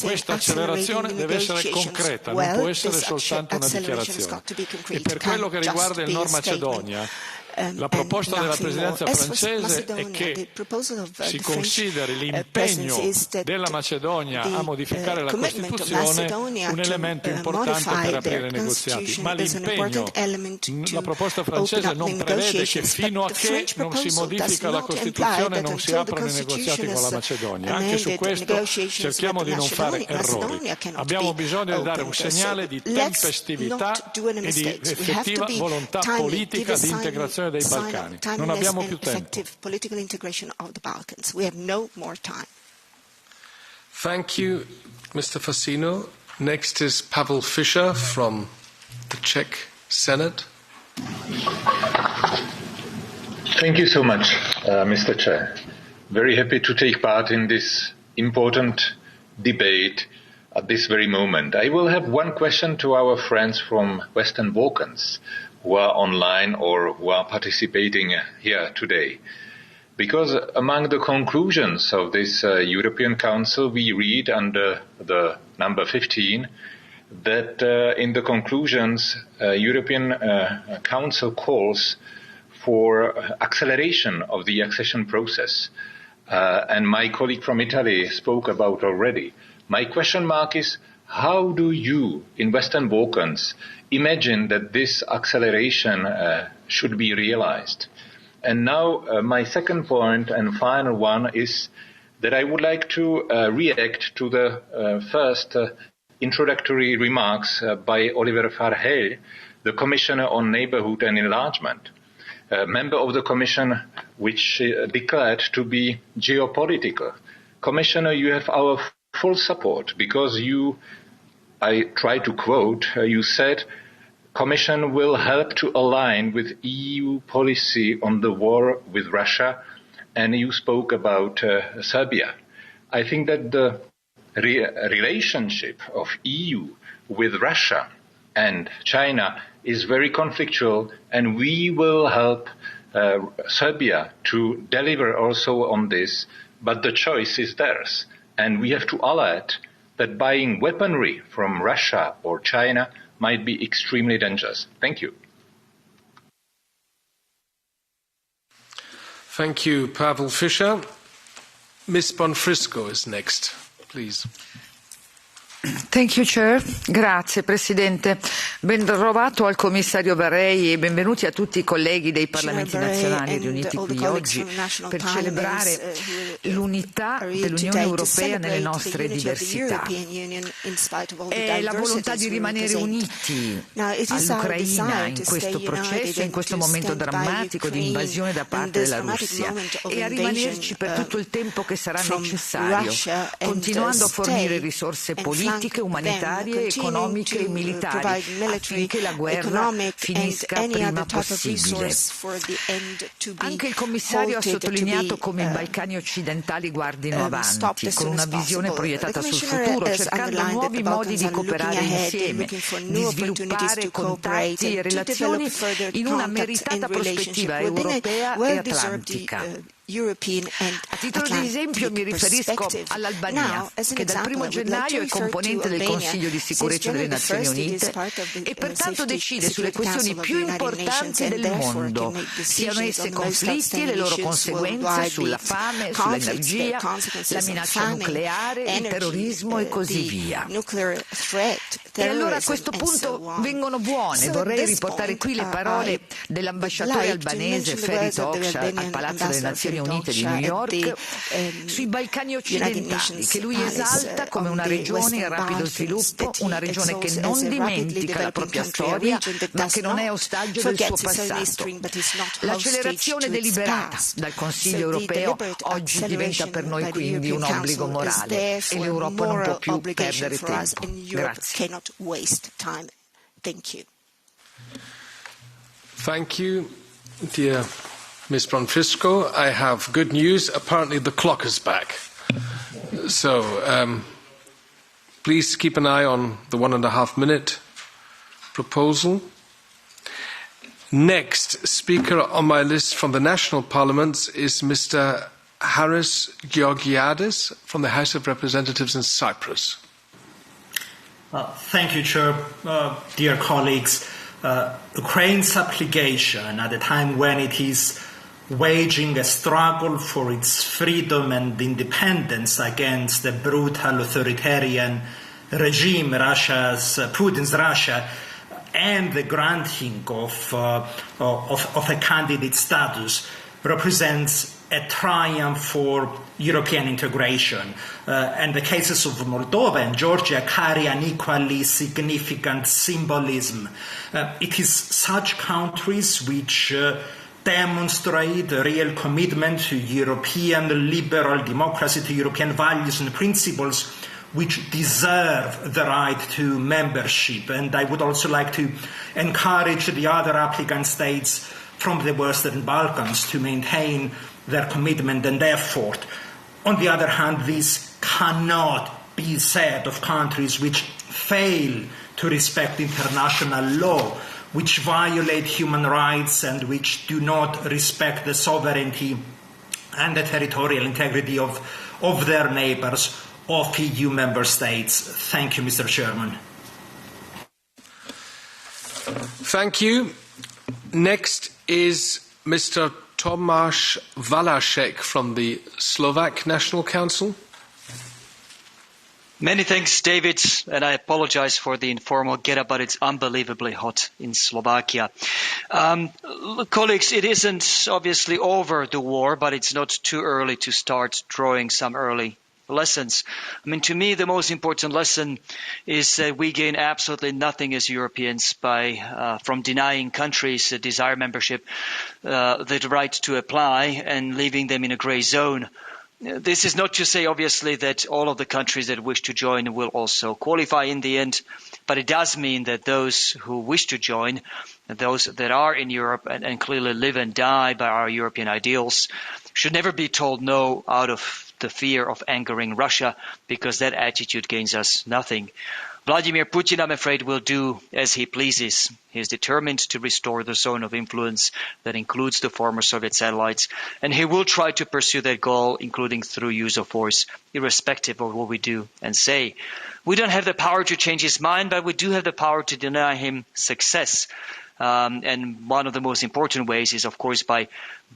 questa accelerazione deve essere concreta, non può essere soltanto una dichiarazione. E per quello che riguarda il Nord Macedonia, la proposta della Presidenza francese è che si consideri l'impegno della Macedonia a modificare la Costituzione un elemento importante per aprire i negoziati, ma l'impegno, la proposta francese non prevede che fino a che non si modifica la Costituzione non si aprono i negoziati con la Macedonia. Anche su questo cerchiamo di non fare errori. Abbiamo bisogno di dare un segnale di tempestività e di effettiva volontà politica di integrazione dei Balcani. Non abbiamo più tempo. Thank you, Mr. Fassino. Next is Pavel Fischer from the Czech Senate. Thank you so much, Mr. Chair. Very happy to take part in this important debate at this very moment. I will have one question to our friends from Western Balkans who are online or who are participating here today. because among the conclusions of this European Council, we read under the number 15 that in the conclusions, European Council calls for acceleration of the accession process. And my colleague from Italy spoke about already. My question mark is, how do you, in Western Balkans, imagine that this acceleration should be realized? And now my second point and final one is that I would like to react to the first introductory remarks by Oliver Farhel, the Commissioner on Neighbourhood and Enlargement, a member of the Commission which declared to be geopolitical. Commissioner, you have our full support because you, I try to quote, you said, Commission will help to align with EU policy on the war with Russia, and you spoke about Serbia. I think that the relationship of EU with Russia and China is very conflictual, and we will help Serbia to deliver also on this, but the choice is theirs. And we have to alert that buying weaponry from Russia or China might be extremely dangerous. Thank you. Thank you, Pavel Fischer. Ms. Bonfrisco is next, please. Thank you, Chair. Grazie, Presidente. Ben trovato al Commissario Varhey e benvenuti a tutti i colleghi dei Parlamenti nazionali riuniti qui oggi per celebrare l'unità dell'Unione Europea nelle nostre diversità. È la volontà di rimanere uniti all'Ucraina in questo processo, in questo momento drammatico di invasione da parte della Russia, e a rimanerci per tutto il tempo che sarà necessario, continuando a fornire risorse politiche, umanitarie, economiche e militari affinché la guerra finisca prima possibile. Anche il commissario ha sottolineato come i Balcani occidentali guardino avanti, con una visione proiettata sul futuro, cercando nuovi modi di cooperare insieme, di sviluppare contatti e relazioni in una meritata prospettiva europea e atlantica. A titolo di esempio mi riferisco all'Albania, che dal 1 gennaio è componente del Consiglio di sicurezza delle Nazioni Unite e pertanto decide sulle questioni più importanti del mondo, siano esse conflitti e le loro conseguenze sulla fame, sull'energia, la minaccia nucleare, il terrorismo e così via. E allora a questo punto vengono buone, vorrei riportare qui le parole dell'ambasciatore albanese Ferit Hoxha al Palazzo delle Nazioni Unite di New York sui Balcani occidentali, che lui esalta come una regione in rapido sviluppo, una regione che non dimentica la propria storia ma che non è ostaggio del suo passato. L'accelerazione deliberata dal Consiglio europeo oggi diventa per noi quindi un obbligo morale e l'Europa non può più perdere tempo. Grazie. Thank you, dear Ms. Bonfrisco. I have good news. Apparently the clock is back. So please keep an eye on the 1.5 minute proposal. Next speaker on my list from the national parliaments is Mr. Haris Georgiadis from the House of Representatives in Cyprus. Thank you, Chair. Dear colleagues, Ukraine's application at a time when it is waging a struggle for its freedom and independence against the brutal authoritarian regime, Putin's Russia, and the granting of a candidate status represents a triumph for European integration. And the cases of Moldova and Georgia carry an equally significant symbolism. It is such countries which demonstrate a real commitment to European liberal democracy, to European values and principles, which deserve the right to membership. And I would also like to encourage the other applicant states from the Western Balkans to maintain their commitment and effort. On the other hand, this cannot be said of countries which fail to respect international law, which violate human rights and which do not respect the sovereignty and the territorial integrity of their neighbours, of EU member states. Thank you, Mr. Chairman. Thank you. Next is Mr. Tomáš Valášek from the Slovak National Council. Many thanks, David, and I apologize for the informal get-up, but it's unbelievably hot in Slovakia. Colleagues, it isn't obviously over the war, but it's not too early to start drawing some early lessons. I mean, to me, the most important lesson is that we gain absolutely nothing as Europeans from denying countries that desire membership the right to apply and leaving them in a grey zone. This is not to say, obviously, that all of the countries that wish to join will also qualify in the end, but it does mean that those who wish to join, those that are in Europe and clearly live and die by our European ideals, should never be told no out of the fear of angering Russia, because that attitude gains us nothing. Vladimir Putin, I'm afraid, will do as he pleases. He is determined to restore the zone of influence that includes the former Soviet satellites, and he will try to pursue that goal, including through use of force, irrespective of what we do and say. We don't have the power to change his mind, but we do have the power to deny him success. And one of the most important ways is, of course, by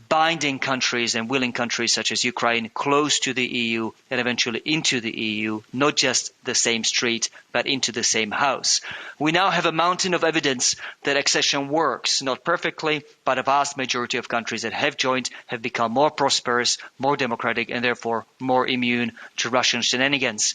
binding countries and willing countries such as Ukraine close to the EU and eventually into the EU, not just the same street, but into the same house. We now have a mountain of evidence that accession works, not perfectly, but a vast majority of countries that have joined have become more prosperous, more democratic, and therefore more immune to Russian shenanigans.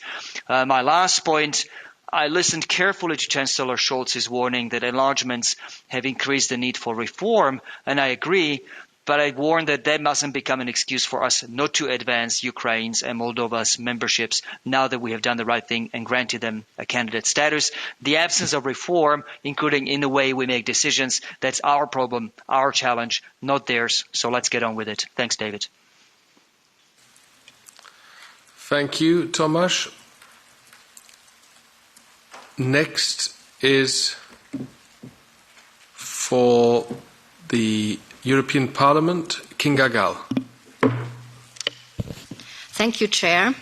My last point, I listened carefully to Chancellor Scholz's warning that enlargements have increased the need for reform, and I agree, but I warn that that mustn't become an excuse for us not to advance Ukraine's and Moldova's memberships now that we have done the right thing and granted them a candidate status. The absence of reform, including in the way we make decisions, that's our problem, our challenge, not theirs. So let's get on with it. Thanks, David. Thank you, Tomáš. Next is for the European Parliament, Kinga Gál. Thank you, Chair.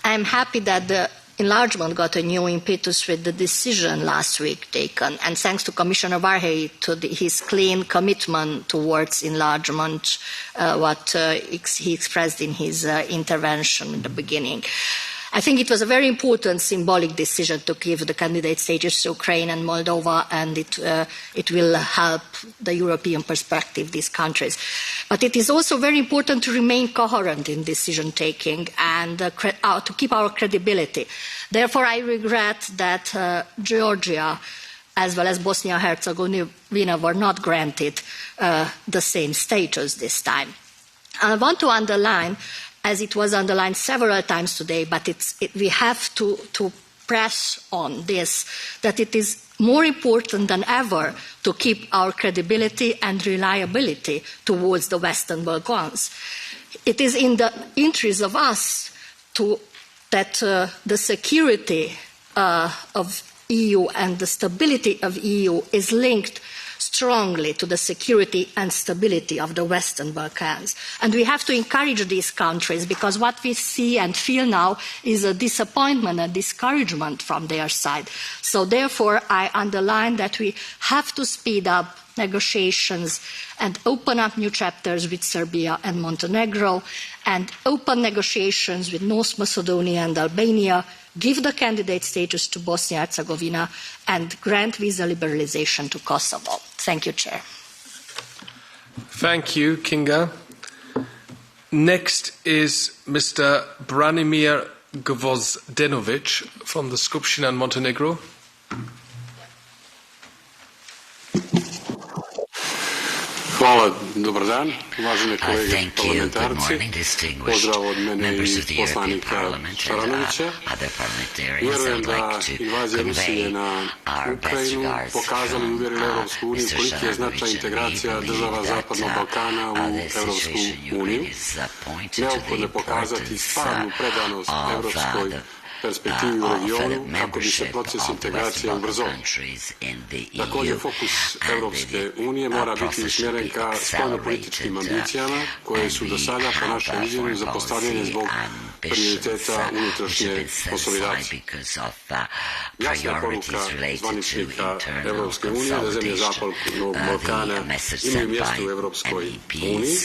I'm happy that the enlargement got a new impetus with the decision last week taken, and thanks to Commissioner Várhelyi to his clean commitment towards enlargement, what he expressed in his intervention in the beginning. I think it was a very important symbolic decision to give the candidate status to Ukraine and Moldova, and it will help the European perspective, these countries. But it is also very important to remain coherent in decision-taking and to keep our credibility. Therefore, I regret that Georgia, as well as Bosnia-Herzegovina, were not granted the same status this time. And I want to underline, as it was underlined several times today, but we have to press on this, that it is more important than ever to keep our credibility and reliability towards the Western Balkans. It is in the interest of us that the security of EU and the stability of EU is linked strongly to the security and stability of the Western Balkans. And we have to encourage these countries, because what we see and feel now is a disappointment and discouragement from their side. So therefore, I underline that we have to speed up negotiations and open up new chapters with Serbia and Montenegro, and open negotiations with North Macedonia and Albania, give the candidate status to Bosnia-Herzegovina, and grant visa liberalization to Kosovo. Thank you, Chair. Thank you, Kinga. Next is Mr. Branimir Gvozdenovic from the Skupština in Montenegro. Hvala, dobar dan, uvažene kolege parlamentarci, pozdrav od mene i poslanika Šaranovića. Vjerujem da invazija Rusije na Ukrajinu pokazala i uvjerila Europsku uniju koliki je značaj integracija država Zapadnog Balkana u Europsku uniju. Neophodno je pokazati stvarnu predanost europskoj perspektivi u regionu kako bi se proces integracije ubrzao. Također, fokus Europske unije mora biti usmjeren ka spoljnopolitičkim ambicijama koje su do sada po našem viđenju zapostavljene zbog prioriteta unutrašnje konsolidacije. Jasna poruka zvaničnika Europske unije da zemlje Zapadnog Balkana imaju mjesto u Europskoj uniji,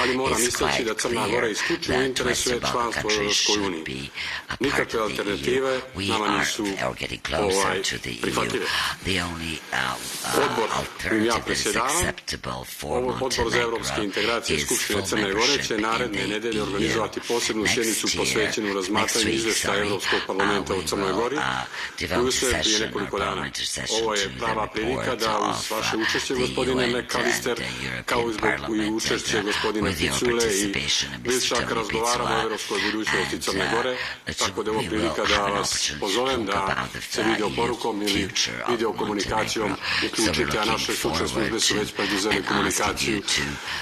ali moram istaći da Crna Gora isključivo interesuje članstvo u Europskoj uniji. Nikakve alternative nama nisu prihvatljive. Odbor kojim ja predsjedavam, Odbor za europske integracije Skupštine Crne Gore će naredne nedelje organizovati posebnu sjednicu posvećenu razmatranju izvještaja Europskog parlamenta u Crnoj Gori koji usvojen prije nekoliko dana. Ovo je prava prilika da uz vaše učešće, gospodine McAllister, kao i učešće gospodina Picule i Vilčaka razgovaramo o europskoj budućnosti Crne Gore, tako da je ovo prilika da vas pozovem da se video porukom ili video komunikacijom uključite, a naše stručne službe su već preduzeli komunikaciju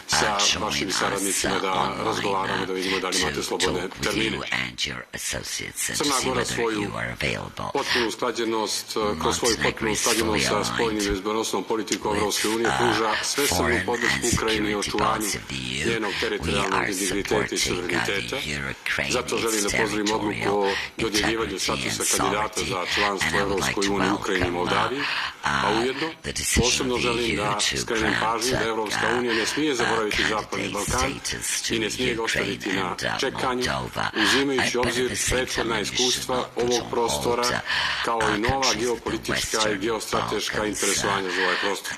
sa vašim saradnicima da razgovaramo, da vidimo da li imate slobodne termine. Crna Gora svoju potpunu usklađenost, kroz svoju potpunu usklađenost sa spoljnom i bezbednosnom politikom Europske unije pruža svesrdnu podršku Ukrajini i očuvanju njenog teritorijalnog integriteta i suvereniteta. Zato želim da pozdravim odluku o dodjeljivanju statusa kandidata za članstvo Europskoj uniji Ukrajini i Moldaviji, a ujedno posebno želim da skrenem pažnju da Europska unija ne smije zaboraviti Zapadni Balkan i ne smije ga ostaviti na čekanju, uzimajući obzir prethodna iskustva ovog prostora kao i nova geopolitička i geostrateška interesovanja za ovaj prostor.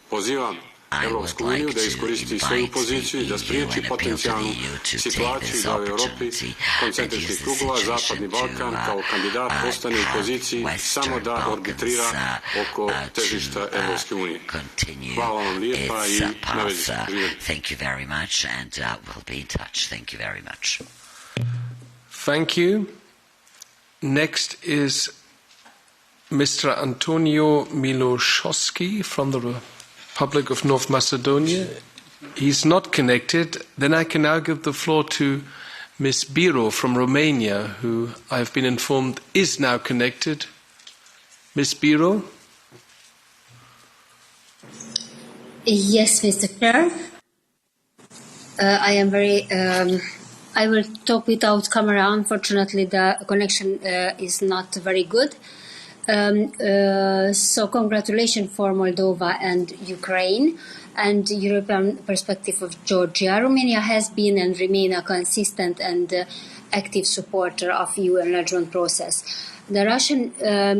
Pozivam Europsku uniju da iskoristi svoju poziciju i da spriječi potencijalnu situaciju da u Europi koncentričnih krugova Zapadni Balkan kao kandidat postane u poziciji samo da arbitrira oko težišta Europske unije. Hvala vam lijepa i na vezi. Thank you. Next is Mr. Antonio Milošovski from the Republic of North Macedonia. He's not connected. Then I can now give the floor to Ms. Biro from Romania, who I have been informed is now connected. Ms. Biro? Yes, Mr. Chair. I am very... I will talk without camera. Unfortunately, the connection is not very good. So congratulations for Moldova and Ukraine and European perspective of Georgia. Romania has been and remain a consistent and active supporter of EU enlargement process. The Russian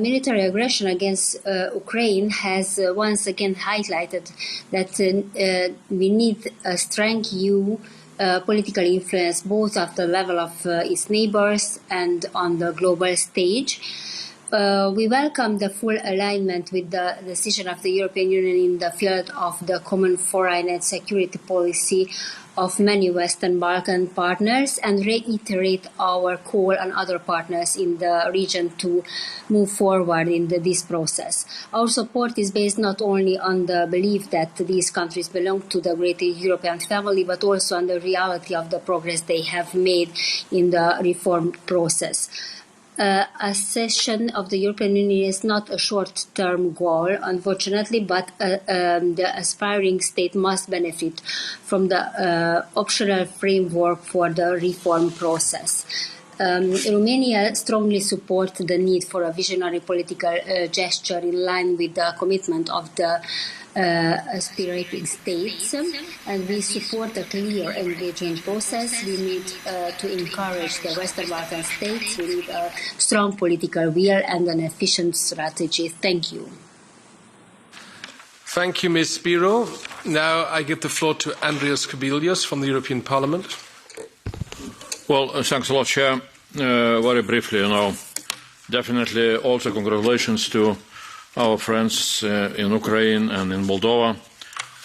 military aggression against Ukraine has once again highlighted that we need a strong EU political influence both at the level of its neighbors and on the global stage. We welcome the full alignment with the decision of the European Union in the field of the common foreign and security policy of many Western Balkan partners and reiterate our call on other partners in the region to move forward in this process. Our support is based not only on the belief that these countries belong to the greater European family, but also on the reality of the progress they have made in the reform process. Accession of the European Union is not a short-term goal, unfortunately, but the aspiring state must benefit from the optional framework for the reform process. Romania strongly supports the need for a visionary political gesture in line with the commitment of the aspirating states, and we support a clear engagement process. We need to encourage the Western Balkan states. We need a strong political will and an efficient strategy. Thank you. Thank you, Ms. Biro. Now I give the floor to Andrius Kubilius from the European Parliament. Well, thanks a lot, Chair. Very briefly, definitely also congratulations to our friends in Ukraine and in Moldova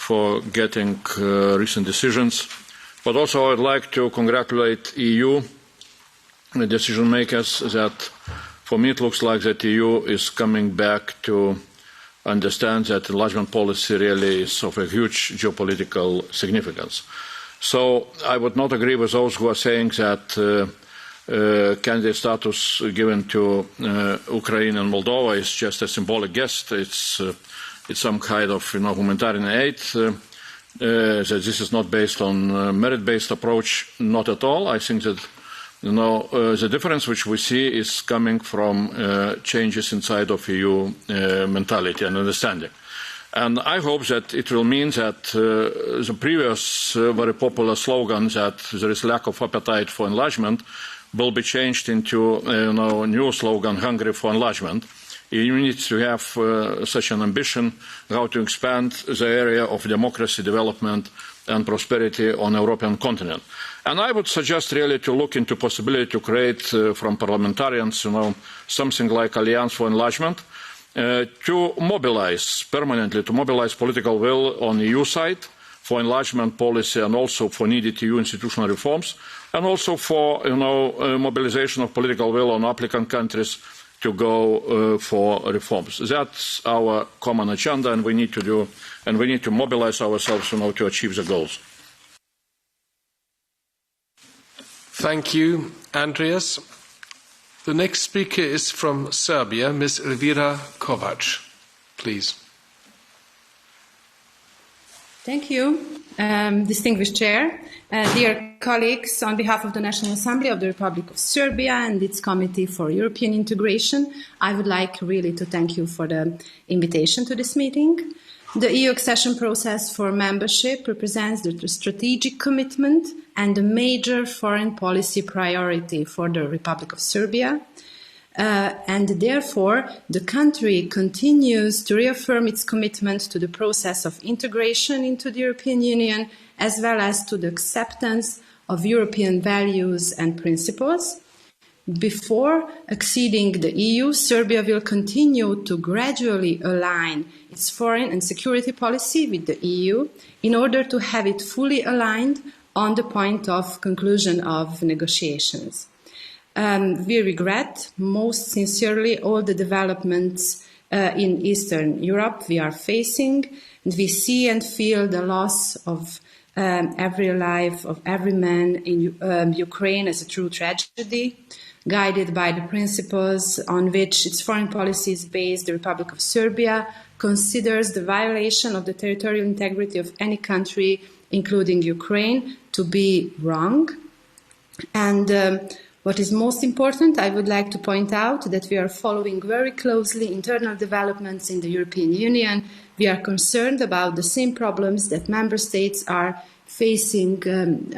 for getting recent decisions. But also I'd like to congratulate EU decision makers that for me it looks like that EU is coming back to understand that enlargement policy really is of a huge geopolitical significance. So I would not agree with those who are saying that candidate status given to Ukraine and Moldova is just a symbolic gesture. It's some kind of humanitarian aid. That this is not based on a merit-based approach, not at all. I think that the difference which we see is coming from changes inside of EU mentality and understanding. And I hope that it will mean that the previous very popular slogan that there is lack of appetite for enlargement will be changed into a new slogan, hungry for enlargement. You need to have such an ambition, how to expand the area of democracy, development and prosperity on the European continent. And I would suggest really to look into possibility to create from parliamentarians, something like Alliance for Enlargement, to mobilize permanently, to mobilize political will on the EU side for enlargement policy and also for needed EU institutional reforms, and also for mobilization of political will on applicant countries to go for reforms. That's our common agenda, and we need to do, and we need to mobilize ourselves to achieve the goals. Thank you, Andreas. The next speaker is from Serbia, Ms. Elvira Kovac. Please. Thank you, distinguished chair. Dear colleagues, on behalf of the National Assembly of the Republic of Serbia and its Committee for European Integration, I would like really to thank you for the invitation to this meeting. The EU accession process for membership represents the strategic commitment and a major foreign policy priority for the Republic of Serbia. And therefore, the country continues to reaffirm its commitment to the process of integration into the European Union, as well as to the acceptance of European values and principles. Before acceding the EU, Serbia will continue to gradually align its foreign and security policy with the EU in order to have it fully aligned on the point of conclusion of negotiations. We regret most sincerely all the developments in Eastern Europe we are facing, and we see and feel the loss of every life of every man in Ukraine as a true tragedy. Guided by the principles on which its foreign policy is based, the Republic of Serbia considers the violation of the territorial integrity of any country, including Ukraine, to be wrong. And what is most important, I would like to point out that we are following very closely internal developments in the European Union. We are concerned about the same problems that member states are facing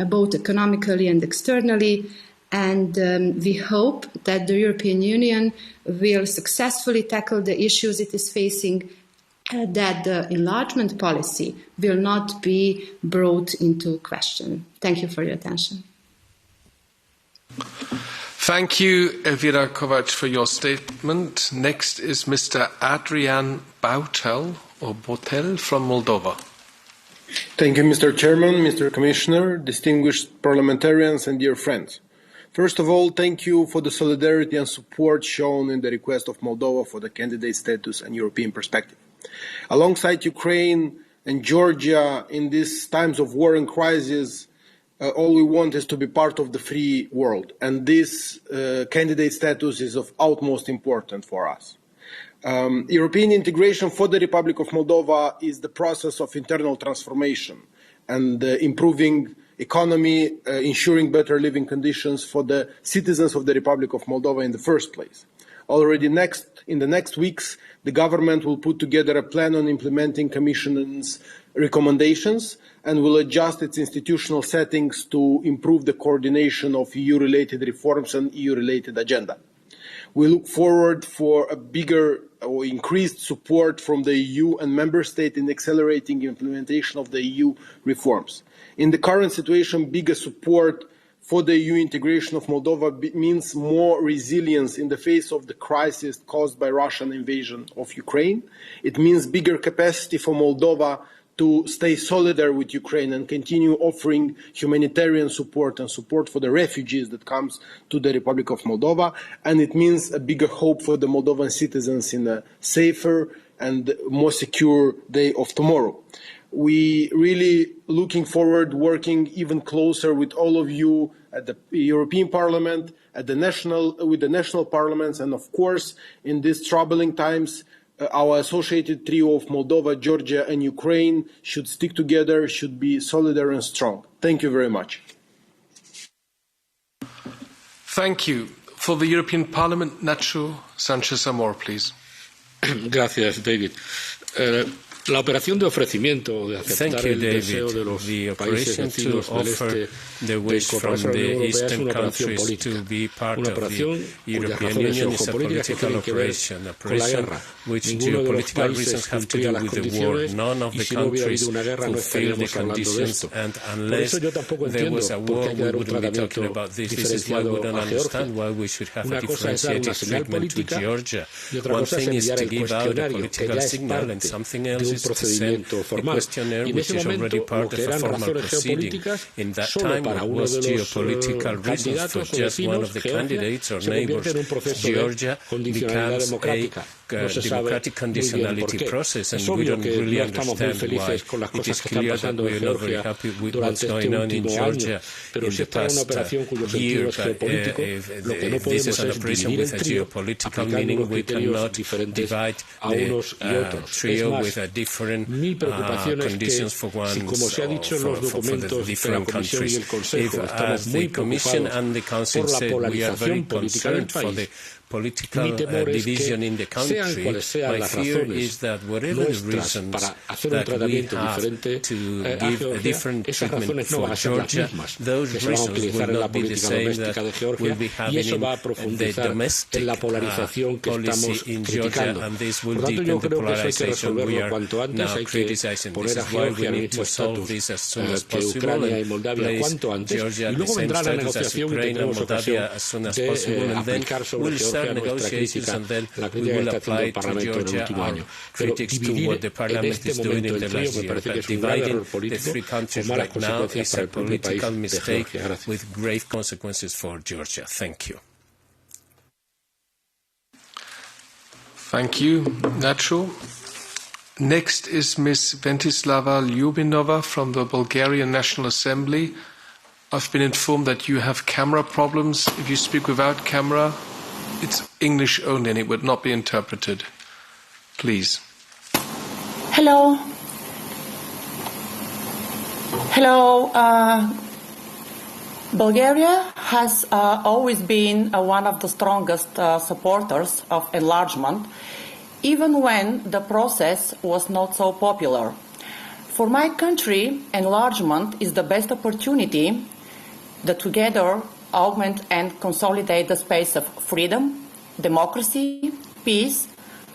both economically and externally. And we hope that the European Union will successfully tackle the issues it is facing, that the enlargement policy will not be brought into question. Thank you for your attention. Thank you, Elvira Kovac, for your statement. Next is Mr. Adrian Bautel from Moldova. Thank you, Mr. Chairman, Mr. Commissioner, distinguished parliamentarians and dear friends. First of all, thank you for the solidarity and support shown in the request of Moldova for the candidate status and European perspective. Alongside Ukraine and Georgia, in these times of war and crisis, all we want is to be part of the free world, and this candidate status is of utmost importance for us. European integration for the Republic of Moldova is the process of internal transformation and improving economy, ensuring better living conditions for the citizens of the Republic of Moldova in the first place. Already in the next weeks, the government will put together a plan on implementing Commission's recommendations and will adjust its institutional settings to improve the coordination of EU-related reforms and EU-related agenda. We look forward for a bigger or increased support from the EU and member states in accelerating implementation of the EU reforms. In the current situation, bigger support for the EU integration of Moldova means more resilience in the face of the crisis caused by Russian invasion of Ukraine. It means bigger capacity for Moldova to stay solidar with Ukraine and continue offering humanitarian support and support for the refugees that comes to the Republic of Moldova. And it means a bigger hope for the Moldovan citizens in a safer and more secure day of tomorrow. We really looking forward working even closer with all of you at the European Parliament, with the national parliaments, and of course, in these troubling times, our associated trio of Moldova, Georgia, and Ukraine should stick together, should be solidary and strong. Thank you very much. Thank you. For the European Parliament, Nacho Sanchez Amor, please. Gracias, David. La operación de ofrecimiento de aceptar el deseo de los países vecinos del este de incorporarse a la Unión Europea es una operación política, una operación cuyas razones geopolíticas tienen que ver con la guerra. Ninguno de los países cumplía las condiciones y si no hubiera habido una guerra no estaríamos hablando de esto. Por eso yo tampoco entiendo por qué hay que dar un tratamiento diferenciado a Georgia. Una cosa es dar una señal política y otra cosa es enviar el cuestionario, que ya es parte de un procedimiento formal. Y en ese momento, lo que eran razones geopolíticas, solo para uno de los candidatos o vecinos, Georgia se convierte en un proceso de condicionalidad democrática. No se sabe muy bien por qué. Es obvio que no estamos muy felices con las cosas que están pasando en Georgia durante este último año, pero si esta es una operación cuyo sentido es geopolítico, lo que no podemos es dividir el trío aplicando unos criterios diferentes a unos y otros. Es más, mi preocupación es que, si como se ha dicho en los documentos de la Comisión y el Consejo, estamos muy preocupados por la polarización política del país, mi temor es que, sean cuales sean las razones nuestras para hacer un tratamiento diferente a Georgia, esas razones no van a ser las mismas que se van a utilizar en la política doméstica de Georgia, y eso va a profundizar en la polarización que estamos criticando. Por lo tanto, yo creo que eso hay que resolverlo cuanto antes, hay que poner a Georgia en el mismo estatus que Ucrania y Moldavia cuanto antes, y luego vendrá la negociación y tendremos ocasión de aplicar sobre Georgia nuestra crítica, la crítica que está haciendo el Parlamento en el último año. Pero dividir en este momento el trío me parece que es un grave error político con malas consecuencias para el propio país de Georgia. Gracias. Thank you, Nacho. Next is Ms. Ventislava Lyubinova from the Bulgarian National Assembly. I've been informed that you have camera problems. If you speak without camera, it's English only and it would not be interpreted. Please. Hello. Bulgaria has always been one of the strongest supporters of enlargement, even when the process was not so popular. For my country, enlargement is the best opportunity that together augment and consolidate the space of freedom, democracy, peace,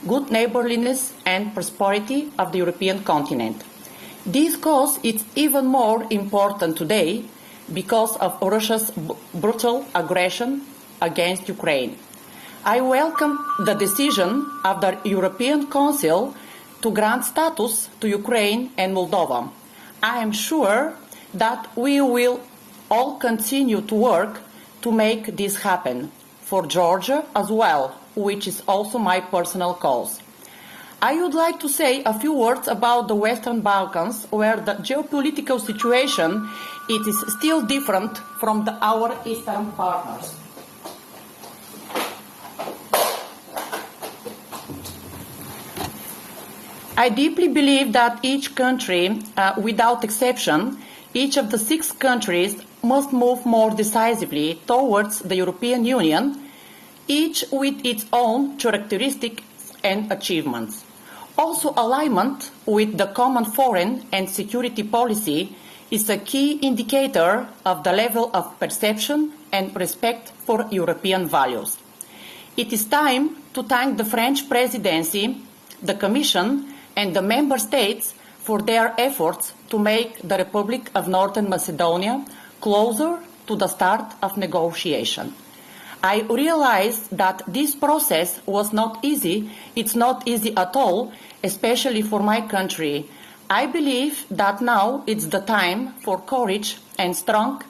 good neighborliness and prosperity of the European continent. This cause is even more important today because of Russia's brutal aggression against Ukraine. I welcome the decision of the European Council to grant status to Ukraine and Moldova. I am sure that we will all continue to work to make this happen, for Georgia as well, which is also my personal cause. I would like to say a few words about the Western Balkans, where the geopolitical situation it is still different from our Eastern partners. I deeply believe that each country, without exception, each of the 6 countries must move more decisively towards the European Union, each with its own characteristics and achievements. Also, alignment with the common foreign and security policy is a key indicator of the level of perception and respect for European values. It is time to thank the French presidency, the Commission, and the Member States for their efforts to make the Republic of Northern Macedonia closer to the start of negotiation. I realize that this process was not easy. It's not easy at all, especially for my country. I believe that now it's the time for courage and strong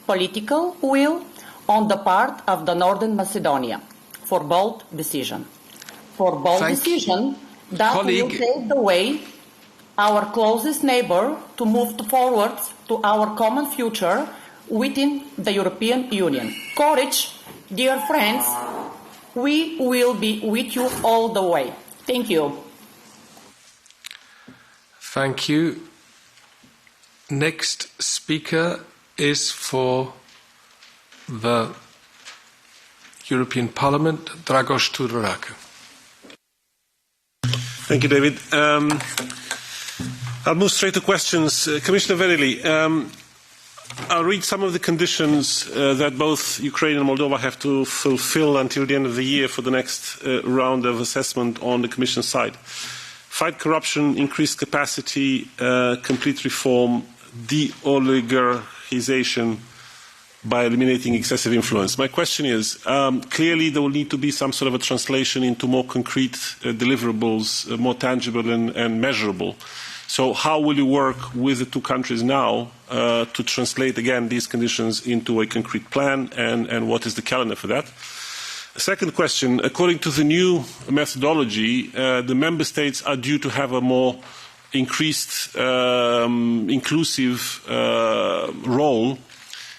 political will on the part of the Northern Macedonia for bold decision. For bold decision that will pave the way our closest neighbor, to move forward to our common future within the European Union. Courage, dear friends, we will be with you all the way. Thank you. Thank you. Next speaker is for the European Parliament, Dragos Tudorache. Thank you, David. I'll move straight to questions. Commissioner Verily, I'll read some of the conditions that both Ukraine and Moldova have to fulfill until the end of the year for the next round of assessment on the Commission side. Fight corruption, increase capacity, complete reform, de-oligarchization by eliminating excessive influence. My question is, clearly there will need to be some sort of a translation into more concrete deliverables, more tangible and measurable. So how will you work with the two countries now to translate, again, these conditions into a concrete plan, and what is the calendar for that? Second question, according to the new methodology, the member states are due to have a more increased inclusive role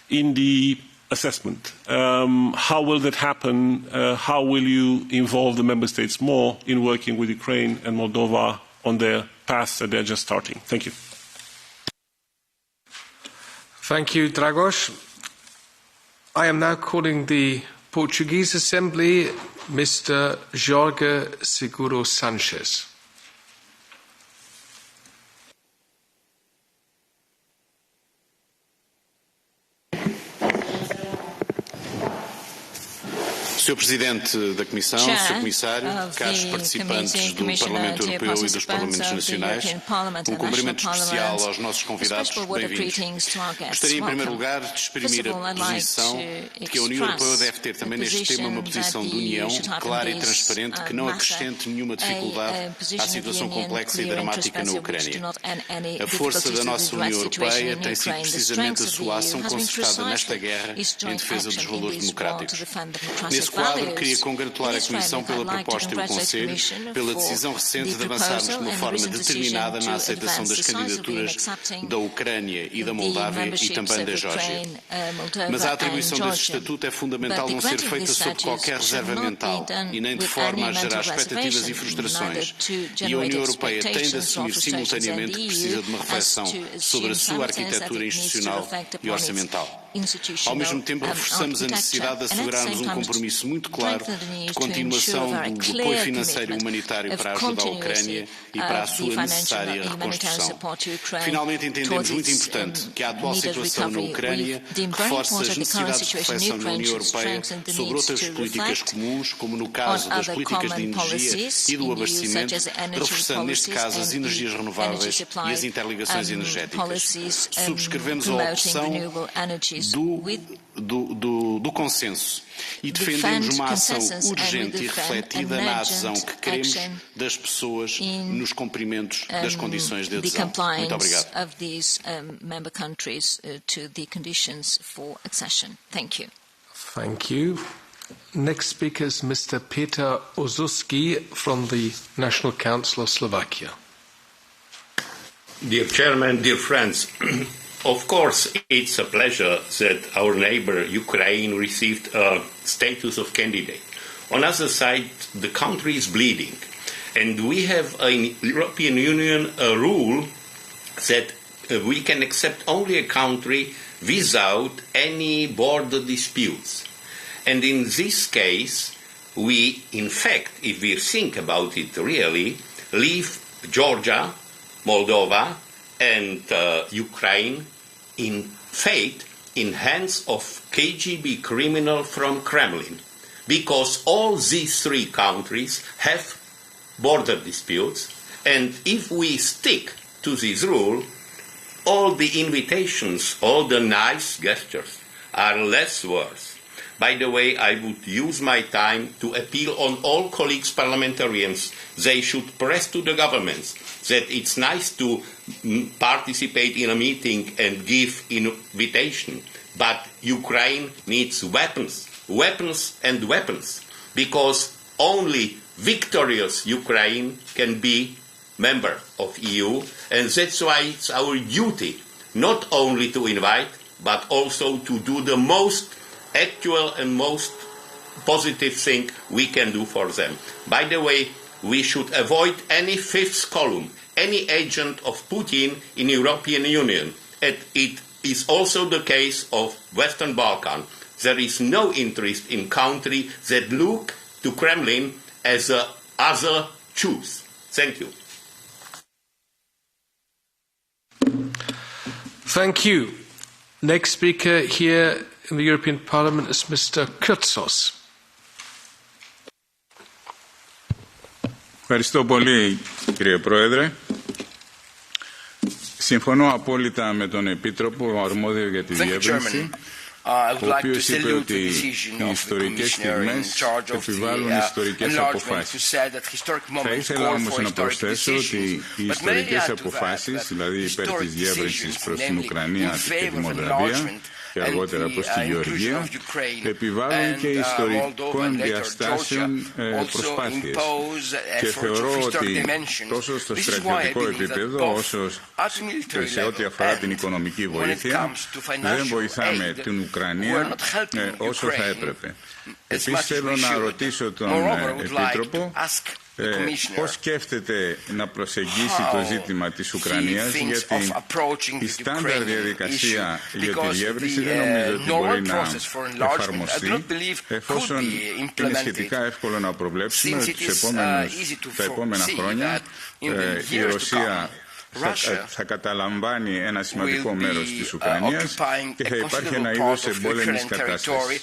in the assessment. How will that happen? How will you involve the member states more in working with Ukraine and Moldova on their path that they're just starting? Thank you. Thank you, Dragos. I am now calling the Portuguese Assembly, Mr. Jorge Seguro Sanchez. Sr. Presidente da Comissão, Sr. Comissário, caros participantes do Parlamento Europeu e dos Parlamentos Nacionais, cumprimento especial aos nossos convidados, bem-vindos. Gostaria, em primeiro lugar, de exprimir a posição de que a União Europeia deve ter também neste tema uma posição de união clara e transparente que não acrescente nenhuma dificuldade à situação complexa e dramática na Ucrânia. A força da nossa União Europeia tem sido precisamente a sua ação concertada nesta guerra em defesa dos valores democráticos. Nesse quadro, queria congratular a Comissão pela proposta e o Conselho pela decisão recente de avançarmos de uma forma determinada na aceitação das candidaturas da Ucrânia e da Moldávia e também da Geórgia. Mas a atribuição desse estatuto é fundamental não ser feita sob qualquer reserva mental e nem de forma a gerar expectativas e frustrações. E a União Europeia tem de assumir simultaneamente que precisa de uma reflexão sobre a sua arquitetura institucional e orçamental. Ao mesmo tempo, reforçamos a necessidade de assegurarmos um compromisso muito claro de continuação do apoio financeiro e humanitário para ajudar a Ucrânia e para a sua necessária reconstrução. Finalmente, entendemos muito importante que a atual situação na Ucrânia reforce as necessidades de reflexão na União Europeia sobre outras políticas comuns, como no caso das políticas de energia e do abastecimento, reforçando neste caso as energias renováveis e as interligações energéticas. Subscrevemos a opção do consenso e defendemos uma ação urgente e refletida na adesão que queremos das pessoas nos cumprimentos das condições de adesão. Muito obrigado. Thank you. Next speaker is Mr. Peter Ozuski from the National Council of Slovakia. Dear Chairman, dear friends, of course, it's a pleasure that our neighbor Ukraine received a status of candidate. On the other side, the country is bleeding. And we have in European Union a rule that we can accept only a country without any border disputes. And in this case, we, in fact, if we think about it really, leave Georgia, Moldova, and Ukraine in fate in hands of KGB criminal from Kremlin, because all these three countries have border disputes, and if we stick to this rule, all the invitations, all the nice gestures are less worth. By the way, I would use my time to appeal on all colleagues parliamentarians. They should press to the governments that it's nice to participate in a meeting and give invitation, but Ukraine needs weapons, weapons and weapons, because only victorious Ukraine can be member of EU, and that's why it's our duty not only to invite, but also to do the most actual and most positive thing we can do for them. By the way, we should avoid any fifth column, any agent of Putin in European Union. And it is also the case of Western Balkan. There is no interest in countries that look to Kremlin as a other choose. Thank you. Thank you. Next speaker here in the European Parliament is Mr. Kyrtsos. Ευχαριστώ πολύ, κύριε Πρόεδρε. Συμφωνώ απόλυτα με τον Επίτροπο αρμόδιο για τη διεύρυνση, ο οποίος είπε ότι οι ιστορικές στιγμές επιβάλλουν ιστορικές αποφάσεις. Θα ήθελα όμως να προσθέσω ότι οι ιστορικές αποφάσεις, δηλαδή υπέρ της διεύρυνσης προς την Ουκρανία και τη Μολδαβία και αργότερα προς τη Γεωργία, επιβάλλουν και ιστορικών διαστάσεων προσπάθειες. Και θεωρώ ότι τόσο στο στρατιωτικό επίπεδο όσο σε ό,τι αφορά την οικονομική βοήθεια δεν βοηθάμε την Ουκρανία όσο θα έπρεπε. Επίσης θέλω να ρωτήσω τον Επίτροπο πώς σκέφτεται να προσεγγίσει το ζήτημα της Ουκρανίας, γιατί η στάνταρ διαδικασία για τη διεύρυνση δεν νομίζω ότι μπορεί να εφαρμοστεί, εφόσον είναι σχετικά εύκολο να προβλέψουμε ότι τα επόμενα χρόνια η Ρωσία θα καταλαμβάνει ένα σημαντικό μέρος της Ουκρανίας και θα υπάρχει ένα είδος εμπόλεμης κατάστασης.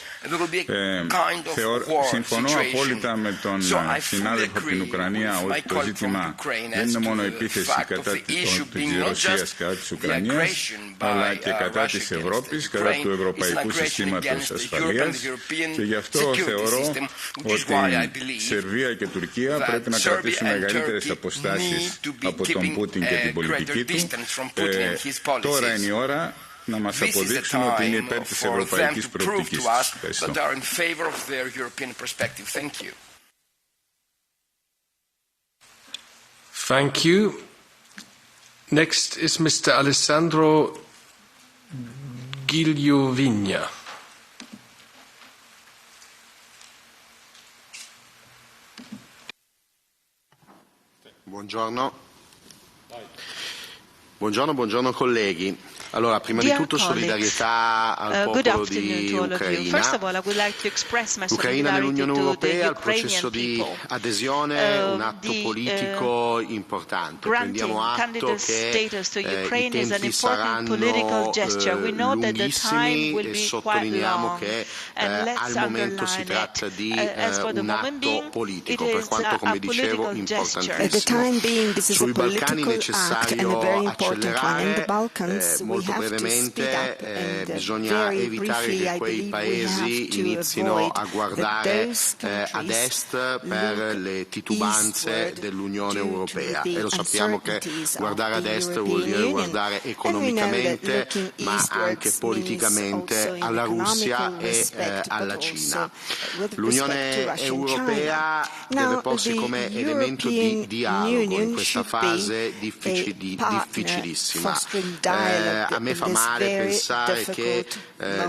Συμφωνώ απόλυτα με τον συνάδελφο από την Ουκρανία ότι το ζήτημα δεν είναι μόνο επίθεση κατά της Ρωσίας κατά της Ουκρανίας, αλλά και κατά της Ευρώπης, κατά του Ευρωπαϊκού Συστήματος Ασφαλείας, και γι' αυτό θεωρώ ότι Σερβία και Τουρκία πρέπει να κρατήσουν μεγαλύτερες αποστάσεις από τον Πούτιν και την πολιτική του. Τώρα είναι η ώρα να μας αποδείξουν ότι είναι υπέρ της ευρωπαϊκής προοπτικής. Ευχαριστώ. Thank you. Next is Mr. Alessandro Gigliovigna. Buongiorno. Buongiorno colleghi. Allora, prima di tutto solidarietà al popolo di Ucraina. L'Ucraina nell'Unione Europea, il processo di adesione è un atto politico importante. Prendiamo atto che i tempi saranno lunghissimi e sottolineiamo che al momento si tratta di un atto politico, per quanto, come dicevo, importantissimo. Sui Balcani è necessario accelerare molto brevemente, bisogna evitare che quei paesi inizino a guardare ad est per le titubanze dell'Unione Europea, e lo sappiamo che guardare ad est vuol dire guardare economicamente ma anche politicamente alla Russia e alla Cina. L'Unione Europea deve porsi come elemento di dialogo in questa fase difficilissima. A me fa male pensare che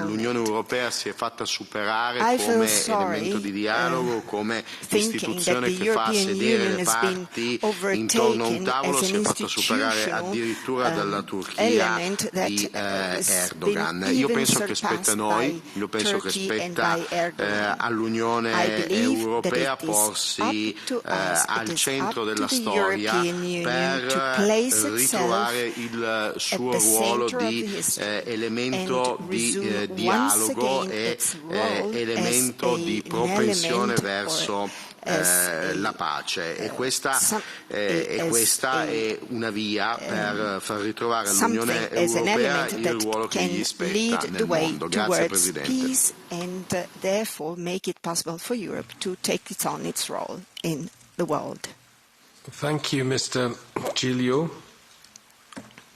l'Unione Europea si è fatta superare come elemento di dialogo, come istituzione che fa sedere le parti intorno a un tavolo, si è fatta superare addirittura dalla Turchia di Erdogan. Io penso che spetta a noi, io penso che spetta all'Unione Europea porsi al centro della storia per ritrovare il suo ruolo di elemento di dialogo e elemento di propensione verso la pace, e questa è una via per far ritrovare all'Unione Europea il ruolo che gli spetta nel mondo. Grazie Presidente. And therefore make it possible for Europe to take its on its role in the world. Thank you, Mr. Giglio.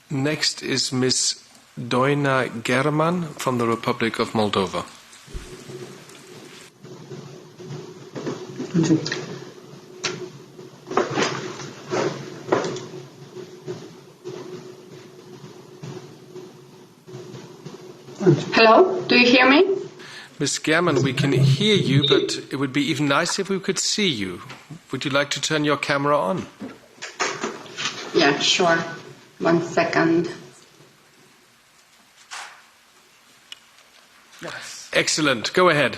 Next is Ms. Doina German from the Republic of Moldova. Hello, do you hear me? Ms. German, we can hear you, but it would be even nicer if we could see you. Would you like to turn your camera on? Yeah, sure. 1 second. Yes. Excellent. Go ahead.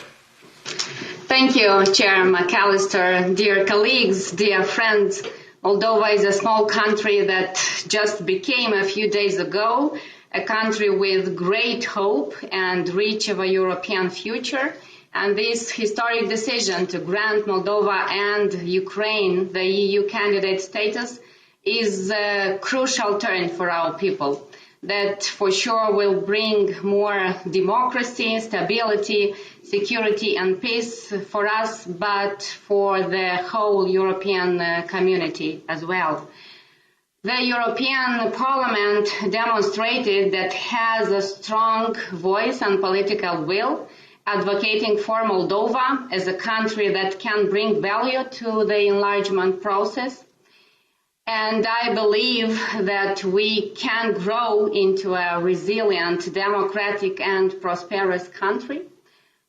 Thank you, Chair McAllister. Dear colleagues, dear friends, Moldova is a small country that just became a few days ago a country with great hope and reach of a European future. And this historic decision to grant Moldova and Ukraine the EU candidate status is a crucial turn for our people that for sure will bring more democracy, stability, security and peace for us, but for the whole European community as well. The European Parliament demonstrated that has a strong voice and political will, advocating for Moldova as a country that can bring value to the enlargement process. And I believe that we can grow into a resilient, democratic and prosperous country.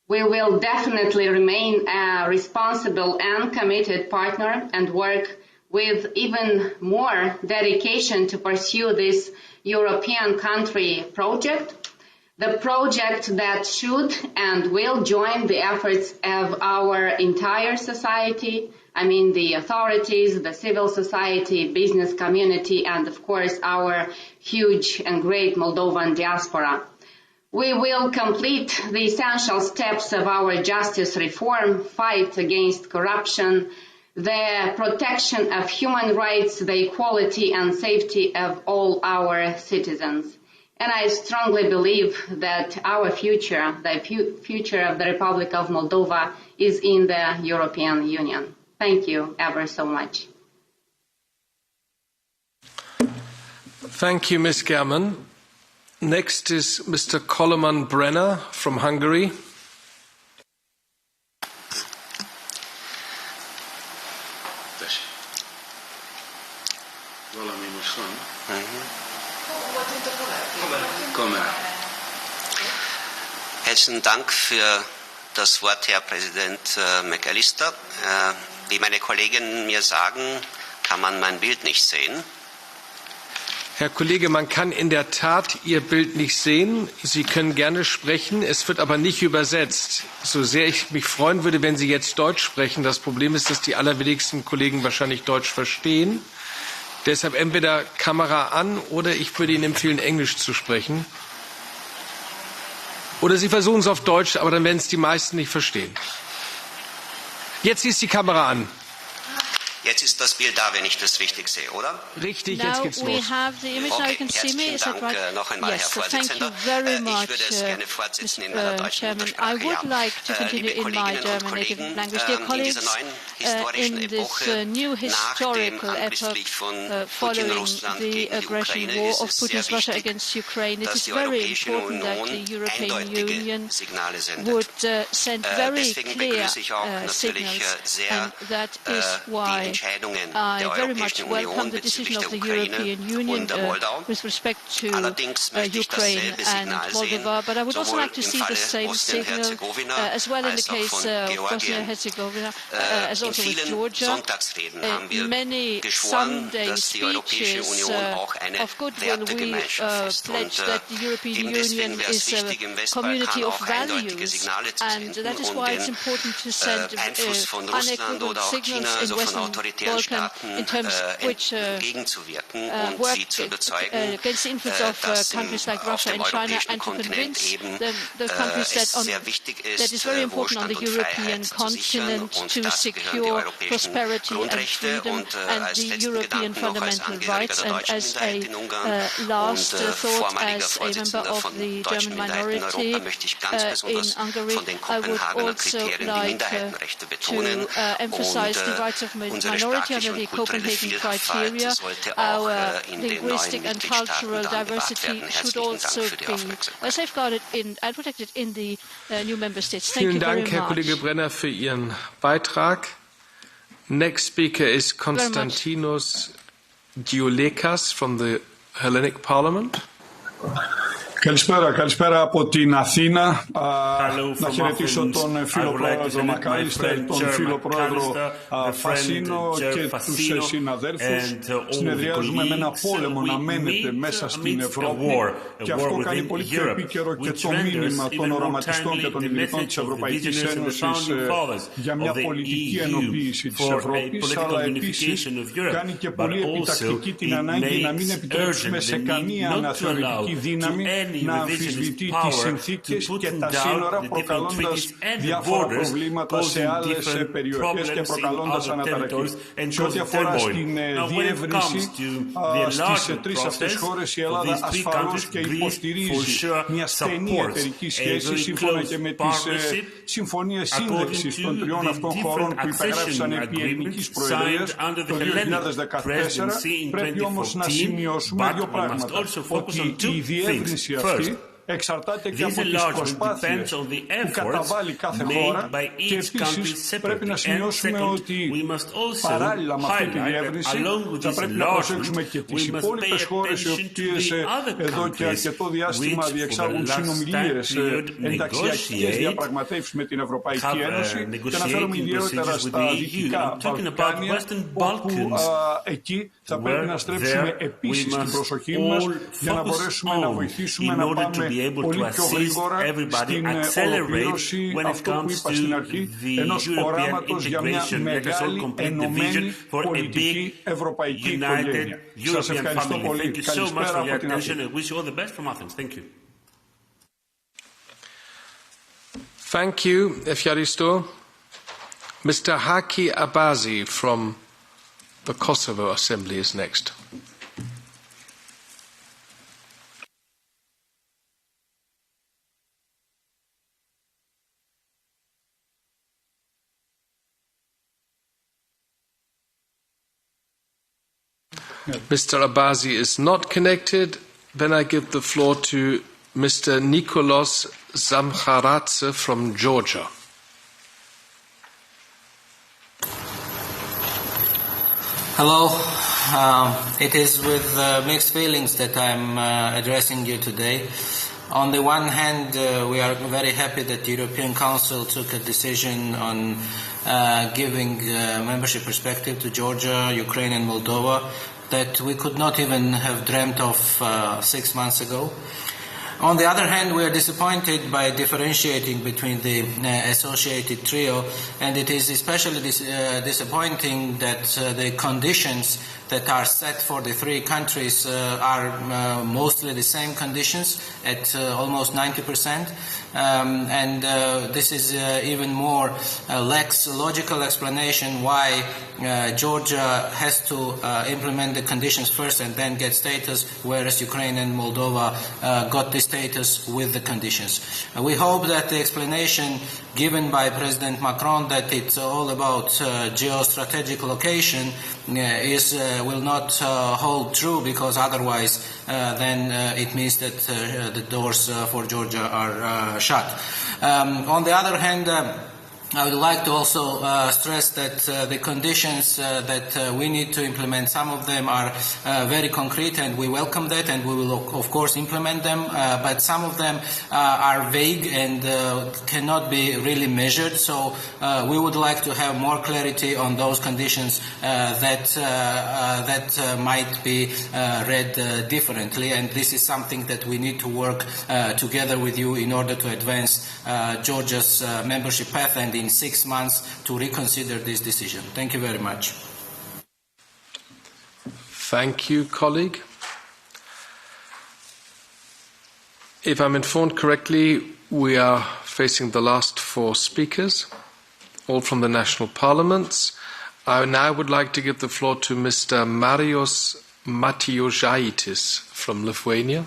We will definitely remain a responsible and committed partner and work with even more dedication to pursue this European country project, the project that should and will join the efforts of our entire society, I mean the authorities, the civil society, business community, and of course our huge and great Moldovan diaspora. We will complete the essential steps of our justice reform, fight against corruption, the protection of human rights, the equality and safety of all our citizens. And I strongly believe that our future, the future of the Republic of Moldova, is in the European Union. Thank you ever so much. Thank you, Ms. German. Next is Mr. Koloman Brenner from Hungary. Herzlichen Dank für das Wort, Herr Präsident McAllister. Wie meine Kollegen mir sagen, kann man mein Bild nicht sehen. Herr Kollege, man kann in der Tat Ihr Bild nicht sehen. Sie können gerne sprechen, es wird aber nicht übersetzt. So sehr ich mich freuen würde, wenn Sie jetzt Deutsch sprechen. Das Problem ist, dass die allerwenigsten Kollegen wahrscheinlich Deutsch verstehen. Deshalb entweder Kamera an oder ich würde Ihnen empfehlen, Englisch zu sprechen. Oder Sie versuchen es auf Deutsch, aber dann werden es die meisten nicht verstehen. Jetzt ist die Kamera an. Jetzt ist das Bild da, wenn ich das richtig sehe, oder? Richtig, jetzt geht's los. Okay, herzlichen Dank noch einmal, Herr Vorsitzender. Ich würde es gerne fortsetzen in meiner deutschen Muttersprache. Liebe Kolleginnen und Kollegen, in dieser neuen historischen Epoche nach dem Angriffskrieg von Putin Russland gegen die Ukraine ist es sehr wichtig, dass die Europäische Union eindeutige Signale sendet. Deswegen begrüße ich auch natürlich sehr die Entscheidungen der Europäischen Union bezüglich der Ukraine und der Moldau. Allerdings möchte ich dasselbe Signal sehen, sowohl im Falle Bosnien-Herzegowina als auch von Georgien. In vielen Sonntagsreden haben wir geschworen, dass die Europäische Union auch eine Wertegemeinschaft ist. Und eben deswegen wäre es wichtig, im Westbalkan auch eindeutige Signale zu senden und den Einfluss von Russland oder auch China, also von autoritären Staaten, gegenzuwirken und sie zu überzeugen, dass auf dem europäischen Kontinent eben es sehr wichtig ist, Wohlstand und Freiheit zu sichern, und dazu gehören die europäischen Grundrechte. Und als letzten Gedanken noch als Angehöriger der deutschen Minderheit in Ungarn und vormaliger Vorsitzender von deutschen Minderheiten in Europa möchte ich ganz besonders von den Kopenhagener Kriterien die Minderheitenrechte betonen, und unsere sprachliche und kulturelle Vielfalt sollte auch in den neuen Mitgliedstaaten dann bewahrt werden. Herzlichen Dank für die Aufmerksamkeit. Vielen Dank, Herr Kollege Brenner, für Ihren Beitrag. Next speaker is Konstantinos Dioulekas from the Hellenic Parliament. Καλησπέρα από την Αθήνα. Να χαιρετήσω τον φίλο πρόεδρο Μακάλιστερ, τον φίλο πρόεδρο Φασίνο και τους συναδέλφους. Συνεδριάζουμε με ένα πόλεμο να μένεται μέσα στην Ευρώπη και αυτό κάνει πολύ πιο επίκαιρο και το μήνυμα των οραματιστών και των ιδρυτών της Ευρωπαϊκής Ένωσης για μια πολιτική ενοποίηση της Ευρώπης, αλλά επίσης κάνει και πολύ επιτακτική την ανάγκη να μην επιτρέψουμε σε καμία αναθεωρητική δύναμη να αμφισβητεί τις συνθήκες και τα σύνορα, προκαλώντας διάφορα προβλήματα σε άλλες περιοχές και προκαλώντας αναταραχή. Σε ό,τι αφορά στην διεύρυνση στις τρεις αυτές χώρες, η Ελλάδα ασφαλώς και υποστηρίζει μια στενή εταιρική σχέση σύμφωνα και με τις συμφωνίες σύνδεξης των τριών αυτών χωρών που υπεγράφησαν επί ελληνικής προεδρίας το 2014. Πρέπει όμως να σημειώσουμε δύο πράγματα. Ότι η διεύρυνση αυτή εξαρτάται και από τις προσπάθειες που καταβάλει κάθε χώρα και επίσης πρέπει να σημειώσουμε ότι παράλληλα με αυτή τη διεύρυνση θα πρέπει να προσέξουμε και τις υπόλοιπες χώρες οι οποίες εδώ και αρκετό διάστημα διεξάγουν συνομιλίες, ενταξιακές διαπραγματεύσεις με την Ευρωπαϊκή Ένωση και αναφέρομαι ιδιαίτερα στα Δυτικά Βαλκάνια, όπου εκεί θα πρέπει να στρέψουμε επίσης την προσοχή μας για να μπορέσουμε να βοηθήσουμε να πάμε πολύ πιο γρήγορα στην ολοκλήρωση αυτό που είπα στην αρχή, ενός οράματος για μια μεγάλη ενωμένη πολιτική ευρωπαϊκή οικογένεια. Σας ευχαριστώ πολύ. Καλησπέρα από την Αθήνα. Thank you, Efyaristo. Mr. Haki Abazi from the Kosovo Assembly is next. Mr. Abazi is not connected. Then I give the floor to Mr. Nikolos Zamcharadze from Georgia. Hello. It is with mixed feelings that I'm addressing you today. On the one hand, we are very happy that the European Council took a decision on giving membership perspective to Georgia, Ukraine and Moldova that we could not even have dreamt of 6 months ago. On the other hand, we are disappointed by differentiating between the associated trio, and it is especially disappointing that the conditions that are set for the three countries are mostly the same conditions at almost 90%. And this is even more lacks logical explanation why Georgia has to implement the conditions first and then get status, whereas Ukraine and Moldova got the status with the conditions. We hope that the explanation given by President Macron that it's all about geostrategic location will not hold true, because otherwise then it means that the doors for Georgia are shut. On the other hand, I would like to also stress that the conditions that we need to implement, some of them are very concrete and we welcome that and we will of course implement them, but some of them are vague and cannot be really measured, so we would like to have more clarity on those conditions that might be read differently, and this is something that we need to work together with you in order to advance Georgia's membership path and in 6 months to reconsider this decision. Thank you very much. Thank you, colleague. If I'm informed correctly, we are facing the last 4 speakers, all from the national parliaments. I now would like to give the floor to Mr. Marios Matijožaitis from Lithuania.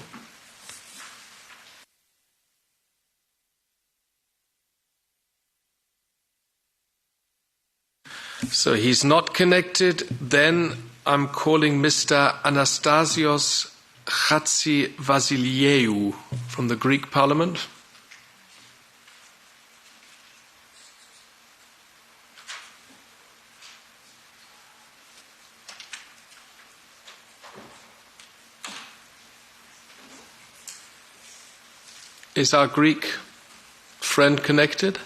So he's not connected. Then I'm calling Mr. Anastasios Chatzivasiliou from the Greek Parliament. Is our Greek friend connected?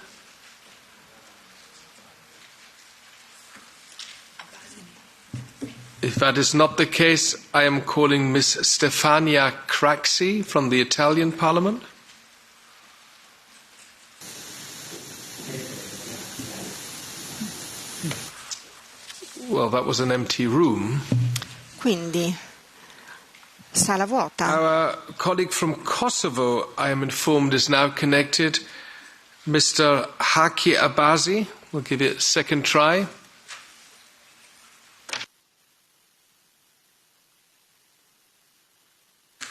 If that is not the case, I am calling Ms. Stefania Craxi from the Italian Parliament. Well, that was an empty room. Quindi, sala vuota. Our colleague from Kosovo, I am informed, is now connected. Mr. Haki Abazi, we'll give it a second try.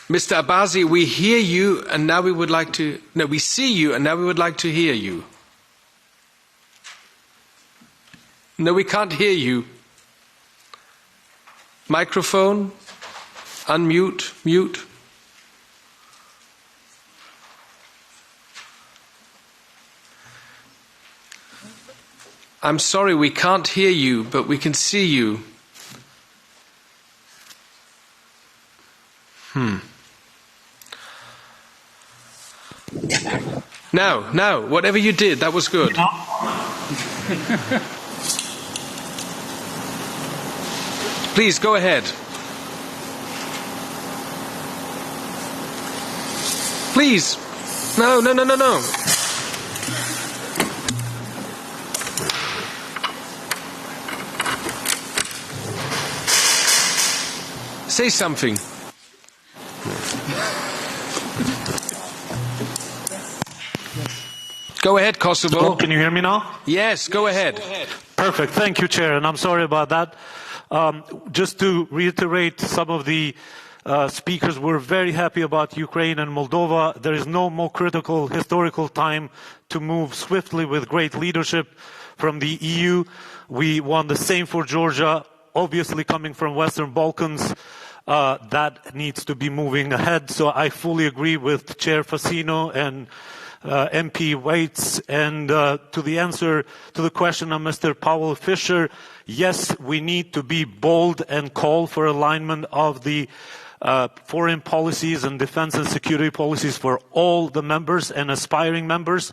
Mr. Abazi, we hear you, and now we would like to... No, we see you, and now we would like to hear you. No, we can't hear you. Microphone, unmute, mute. I'm sorry, we can't hear you, but we can see you. Now, whatever you did, that was good. Please, go ahead. Please. No. Say something. Go ahead, Kosovo. Hello, can you hear me now? Yes, go ahead. Perfect. Thank you, Chair, and I'm sorry about that. Just to reiterate, some of the speakers were very happy about Ukraine and Moldova. There is no more critical historical time to move swiftly with great leadership from the EU. We want the same for Georgia, obviously coming from Western Balkans. That needs to be moving ahead. So I fully agree with Chair Fassino and MP Waits, and to the answer to the question of Mr. Powell Fisher, yes, we need to be bold and call for alignment of the foreign policies and defense and security policies for all the members and aspiring members.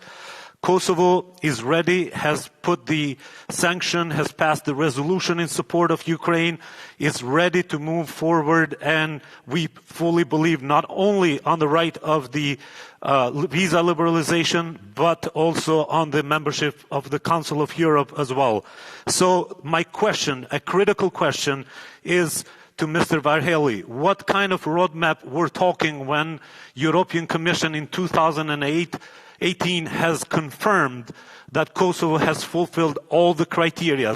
Kosovo is ready, has put the sanction, has passed the resolution in support of Ukraine, is ready to move forward, and we fully believe not only on the right of the visa liberalization, but also on the membership of the Council of Europe as well. So my question, a critical question, is to Mr. Varhelyi. What kind of roadmap we're talking when European Commission in 2018 has confirmed that Kosovo has fulfilled all the criteria,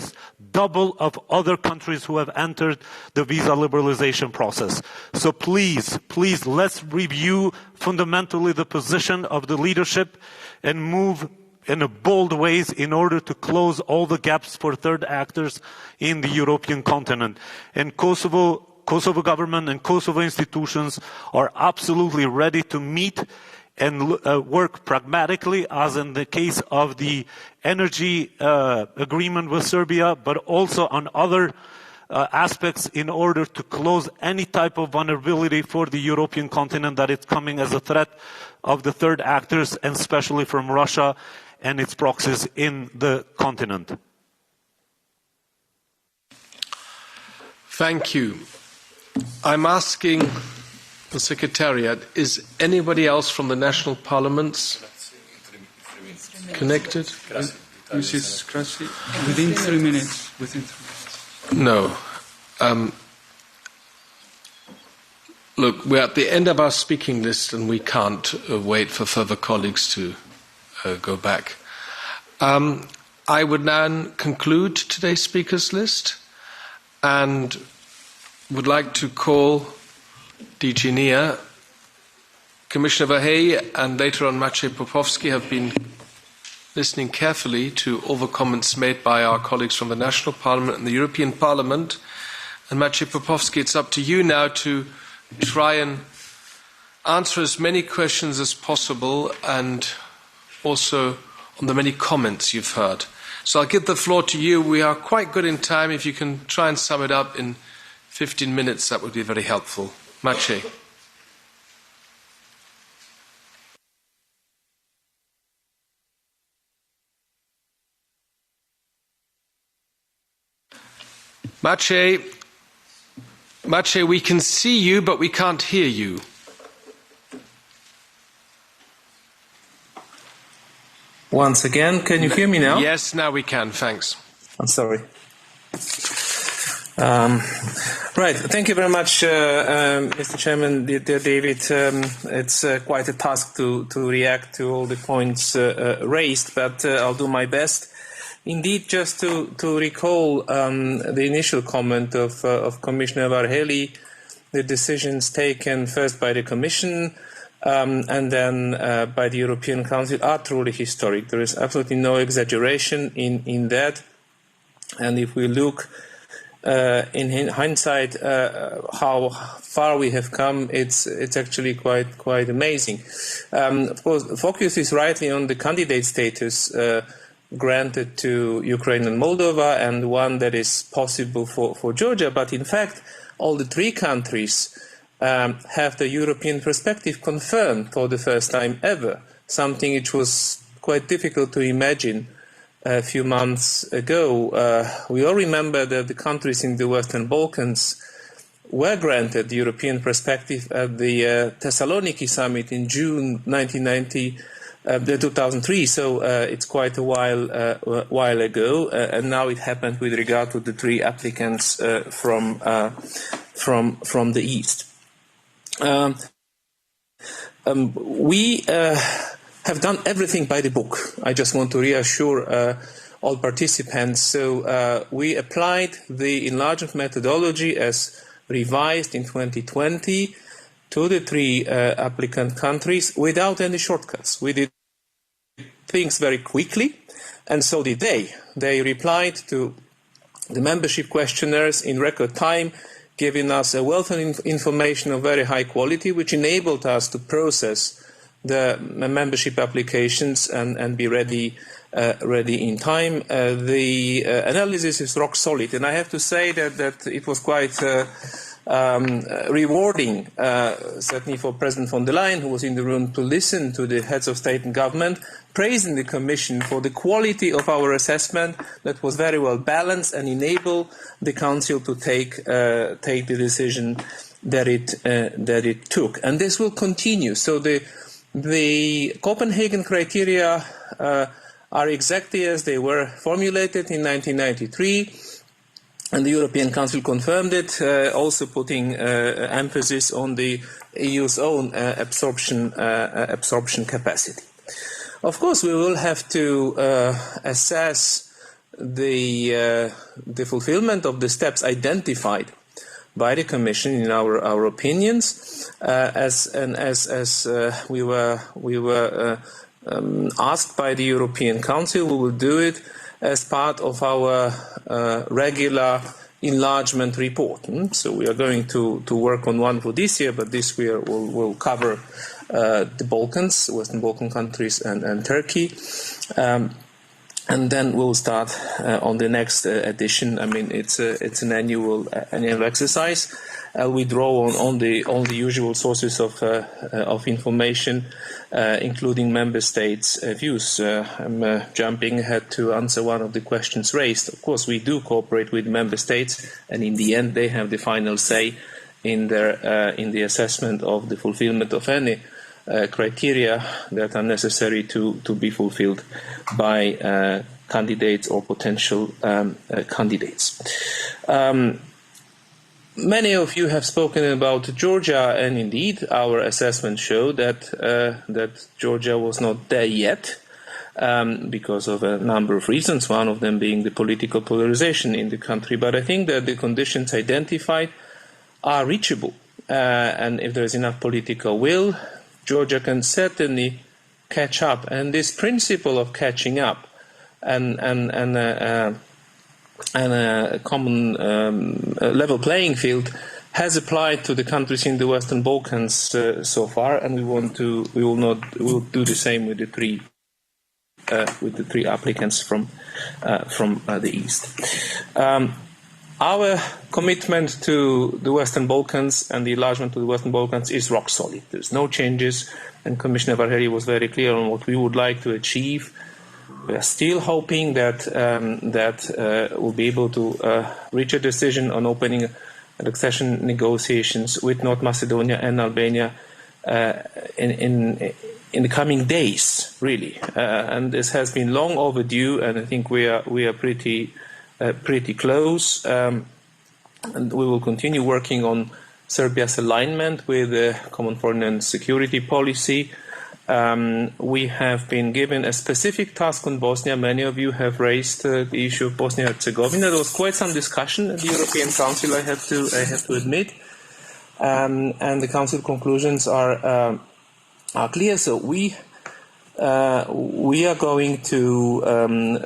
double of other countries who have entered the visa liberalization process. So please, let's review fundamentally the position of the leadership and move in a bold ways in order to close all the gaps for third actors in the European continent. And Kosovo government and Kosovo institutions are absolutely ready to meet and work pragmatically, as in the case of the energy agreement with Serbia, but also on other aspects in order to close any type of vulnerability for the European continent that is coming as a threat of the third actors, and especially from Russia and its proxies in the continent. Thank you. I'm asking the Secretariat, is anybody else from the national parliaments connected? Mrs. Krasi, within 3 minutes. No. Look, we're at the end of our speaking list and we can't wait for further colleagues to go back. I would now conclude today's speakers list and would like to call DG NIA. Commissioner Varhelyi and later on Maciej Popowski have been listening carefully to all the comments made by our colleagues from the National Parliament and the European Parliament. And Maciej Popowski, it's up to you now to try and answer as many questions as possible and also on the many comments you've heard. So I'll give the floor to you. We are quite good in time. If you can try and sum it up in 15 minutes, that would be very helpful. Maciej. Maciej, we can see you, but we can't hear you. Once again, can you hear me now? Yes, now we can, thanks. I'm sorry. Right, thank you very much, Mr. Chairman, dear David. It's quite a task to react to all the points raised, but I'll do my best. Indeed, just to recall the initial comment of Commissioner Varhelyi, the decisions taken first by the Commission and then by the European Council are truly historic. There is absolutely no exaggeration in that. And if we look in hindsight how far we have come, it's actually quite amazing. Of course, the focus is rightly on the candidate status granted to Ukraine and Moldova, and one that is possible for Georgia. But in fact, all the three countries have the European perspective confirmed for the first time ever, something which was quite difficult to imagine a few months ago. We all remember that the countries in the Western Balkans were granted the European perspective at the Thessaloniki summit in June 2003, so it's quite a while ago, and now it happened with regard to the three applicants from the East. We have done everything by the book. I just want to reassure all participants. So we applied the enlargement methodology as revised in 2020 to the three applicant countries without any shortcuts. We did things very quickly, and so did they. They replied to the membership questionnaires in record time, giving us a wealth of information of very high quality, which enabled us to process the membership applications and be ready in time. The analysis is rock solid, and I have to say that it was quite rewarding, certainly for President von der Leyen, who was in the room, to listen to the heads of state and government praising the Commission for the quality of our assessment that was very well balanced and enable the Council to take the decision that it took. And this will continue. So the Copenhagen criteria are exactly as they were formulated in 1993. And the European Council confirmed it, also putting emphasis on the EU's own absorption capacity. Of course, we will have to assess the fulfillment of the steps identified by the Commission in our opinions, as we were asked by the European Council. We will do it as part of our regular enlargement report. So we are going to work on one for this year, but this year will cover the Balkans, Western Balkan countries, and Turkey. And then we'll start on the next edition. I mean, it's an annual exercise. We draw on the usual sources of information, including member states' views. I'm jumping ahead to answer one of the questions raised. Of course, we do cooperate with member states, and in the end, they have the final say in the assessment of the fulfillment of any criteria that are necessary to be fulfilled by candidates or potential candidates. Many of you have spoken about Georgia, and indeed our assessment showed that Georgia was not there yet because of a number of reasons, one of them being the political polarization in the country. But I think that the conditions identified are reachable, and if there is enough political will, Georgia can certainly catch up. And this principle of catching up and a common level playing field has applied to the countries in the Western Balkans so far, and we will do the same with the three applicants from the East. Our commitment to the Western Balkans and the enlargement to the Western Balkans is rock solid. There's no changes, and Commissioner Varhelyi was very clear on what we would like to achieve We are still hoping that we'll be able to reach a decision on opening accession negotiations with North Macedonia and Albania in the coming days, really. And this has been long overdue, and I think we are pretty close. And we will continue working on Serbia's alignment with the common foreign and security policy. We have been given a specific task on Bosnia. Many of you have raised the issue of Bosnia and Herzegovina. There was quite some discussion at the European Council, I have to admit. And the Council conclusions are clear. So we are going to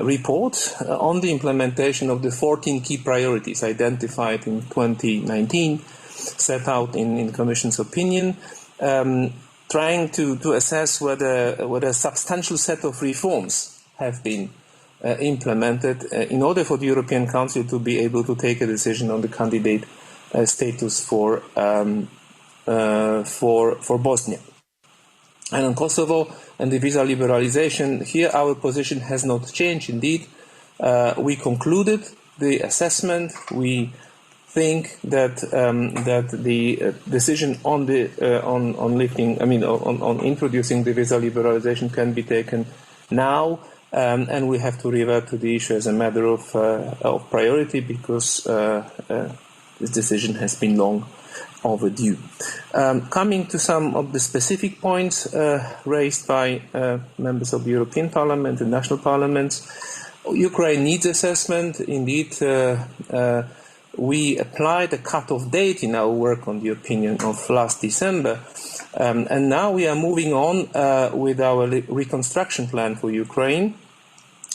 report on the implementation of the 14 key priorities identified in 2019, set out in the Commission's opinion, trying to assess whether a substantial set of reforms have been implemented in order for the European Council to be able to take a decision on the candidate status for Bosnia. And on Kosovo and the visa liberalization, here our position has not changed. Indeed, we concluded the assessment. We think that the decision on introducing the visa liberalization can be taken now, and we have to revert to the issue as a matter of priority because this decision has been long overdue. Coming to some of the specific points raised by members of the European Parliament and national parliaments, Ukraine needs assessment. Indeed, we applied a cut-off date in our work on the opinion of last December, and now we are moving on with our reconstruction plan for Ukraine,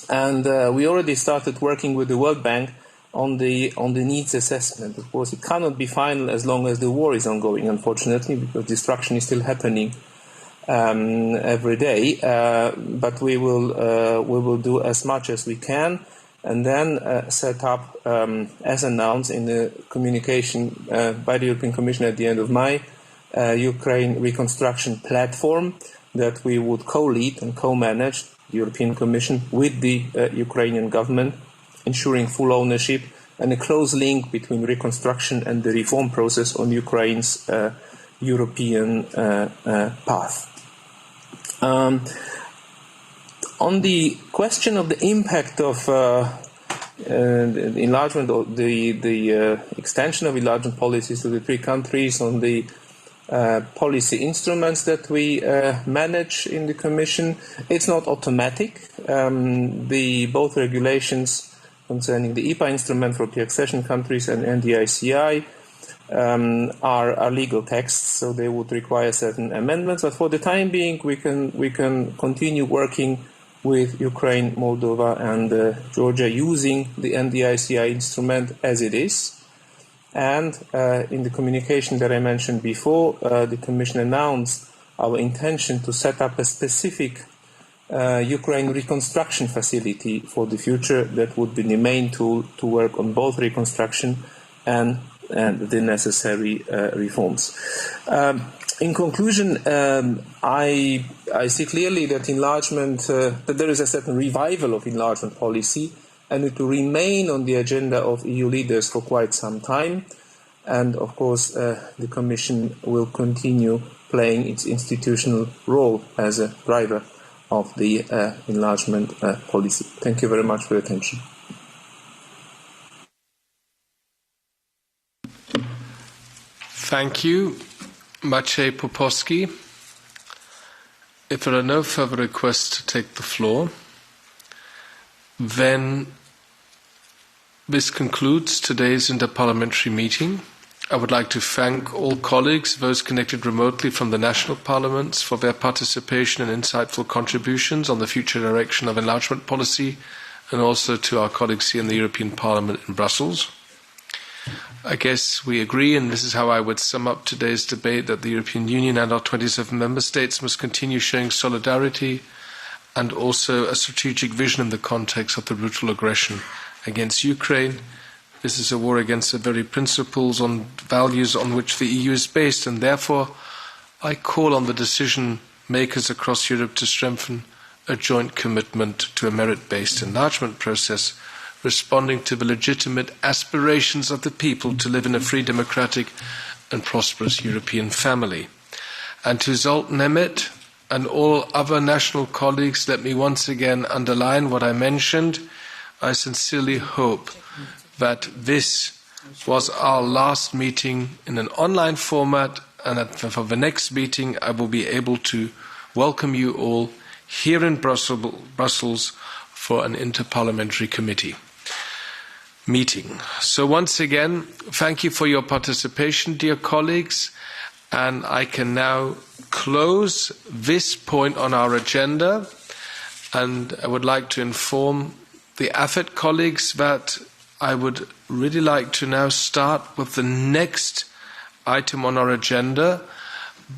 and we already started working with the World Bank on the needs assessment. Of course, it cannot be final as long as the war is ongoing, unfortunately, because destruction is still happening every day. But we will do as much as we can, and then set up, as announced in the communication by the European Commission at the end of May, Ukraine reconstruction platform that we would co-lead and co-manage, the European Commission, with the Ukrainian government, ensuring full ownership and a close link between reconstruction and the reform process on Ukraine's European path. On the question of the impact of the enlargement or the extension of enlargement policies to the three countries on the policy instruments that we manage in the Commission, it's not automatic. Both regulations concerning the IPA instrument for pre-accession countries and NDICI are legal texts, so they would require certain amendments. But for the time being, we can continue working with Ukraine, Moldova, and Georgia using the NDICI instrument as it is. And in the communication that I mentioned before, the Commission announced our intention to set up a specific Ukraine reconstruction facility for the future that would be the main tool to work on both reconstruction and the necessary reforms. In conclusion, I see clearly that enlargement, that there is a certain revival of enlargement policy, and it will remain on the agenda of EU leaders for quite some time. And of course, the Commission will continue playing its institutional role as a driver of the enlargement policy. Thank you very much for your attention. Thank you, Maciej Popowski. If there are no further requests to take the floor, then this concludes today's interparliamentary meeting. I would like to thank all colleagues, those connected remotely from the national parliaments, for their participation and insightful contributions on the future direction of enlargement policy, and also to our colleagues here in the European Parliament in Brussels. I guess we agree, and this is how I would sum up today's debate, that the European Union and our 27 member states must continue showing solidarity and also a strategic vision in the context of the brutal aggression against Ukraine. This is a war against the very principles and values on which the EU is based, and therefore I call on the decision makers across Europe to strengthen a joint commitment to a merit-based enlargement process, responding to the legitimate aspirations of the people to live in a free, democratic and prosperous European family. And to Zsolt Nemeth and all other national colleagues, let me once again underline what I mentioned. I sincerely hope that this was our last meeting in an online format, and that for the next meeting I will be able to welcome you all here in Brussels for an interparliamentary committee meeting. So once again, thank you for your participation, dear colleagues, and I can now close this point on our agenda, and I would like to inform the AFET colleagues that I would really like to now start with the next item on our agenda,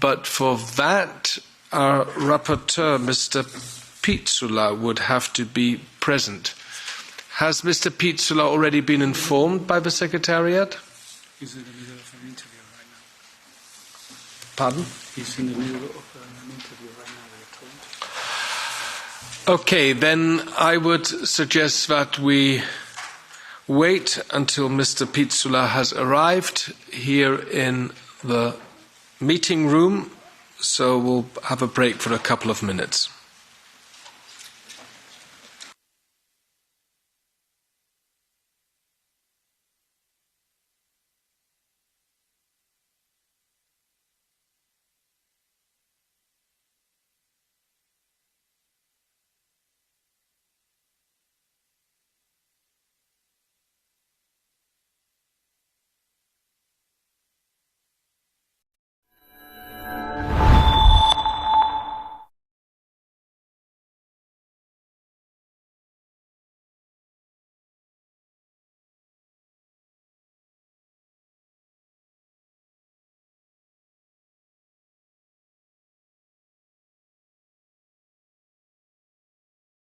but for that our rapporteur, Mr. Pizzula, would have to be present. Has Mr. Pizzula already been informed by the Secretariat? He's in the middle of an interview right now. Pardon? He's in the middle of an interview right now, we're told. Okay, then I would suggest that we wait until Mr. Pizzula has arrived here in the meeting room, so we'll have a break for a couple of minutes.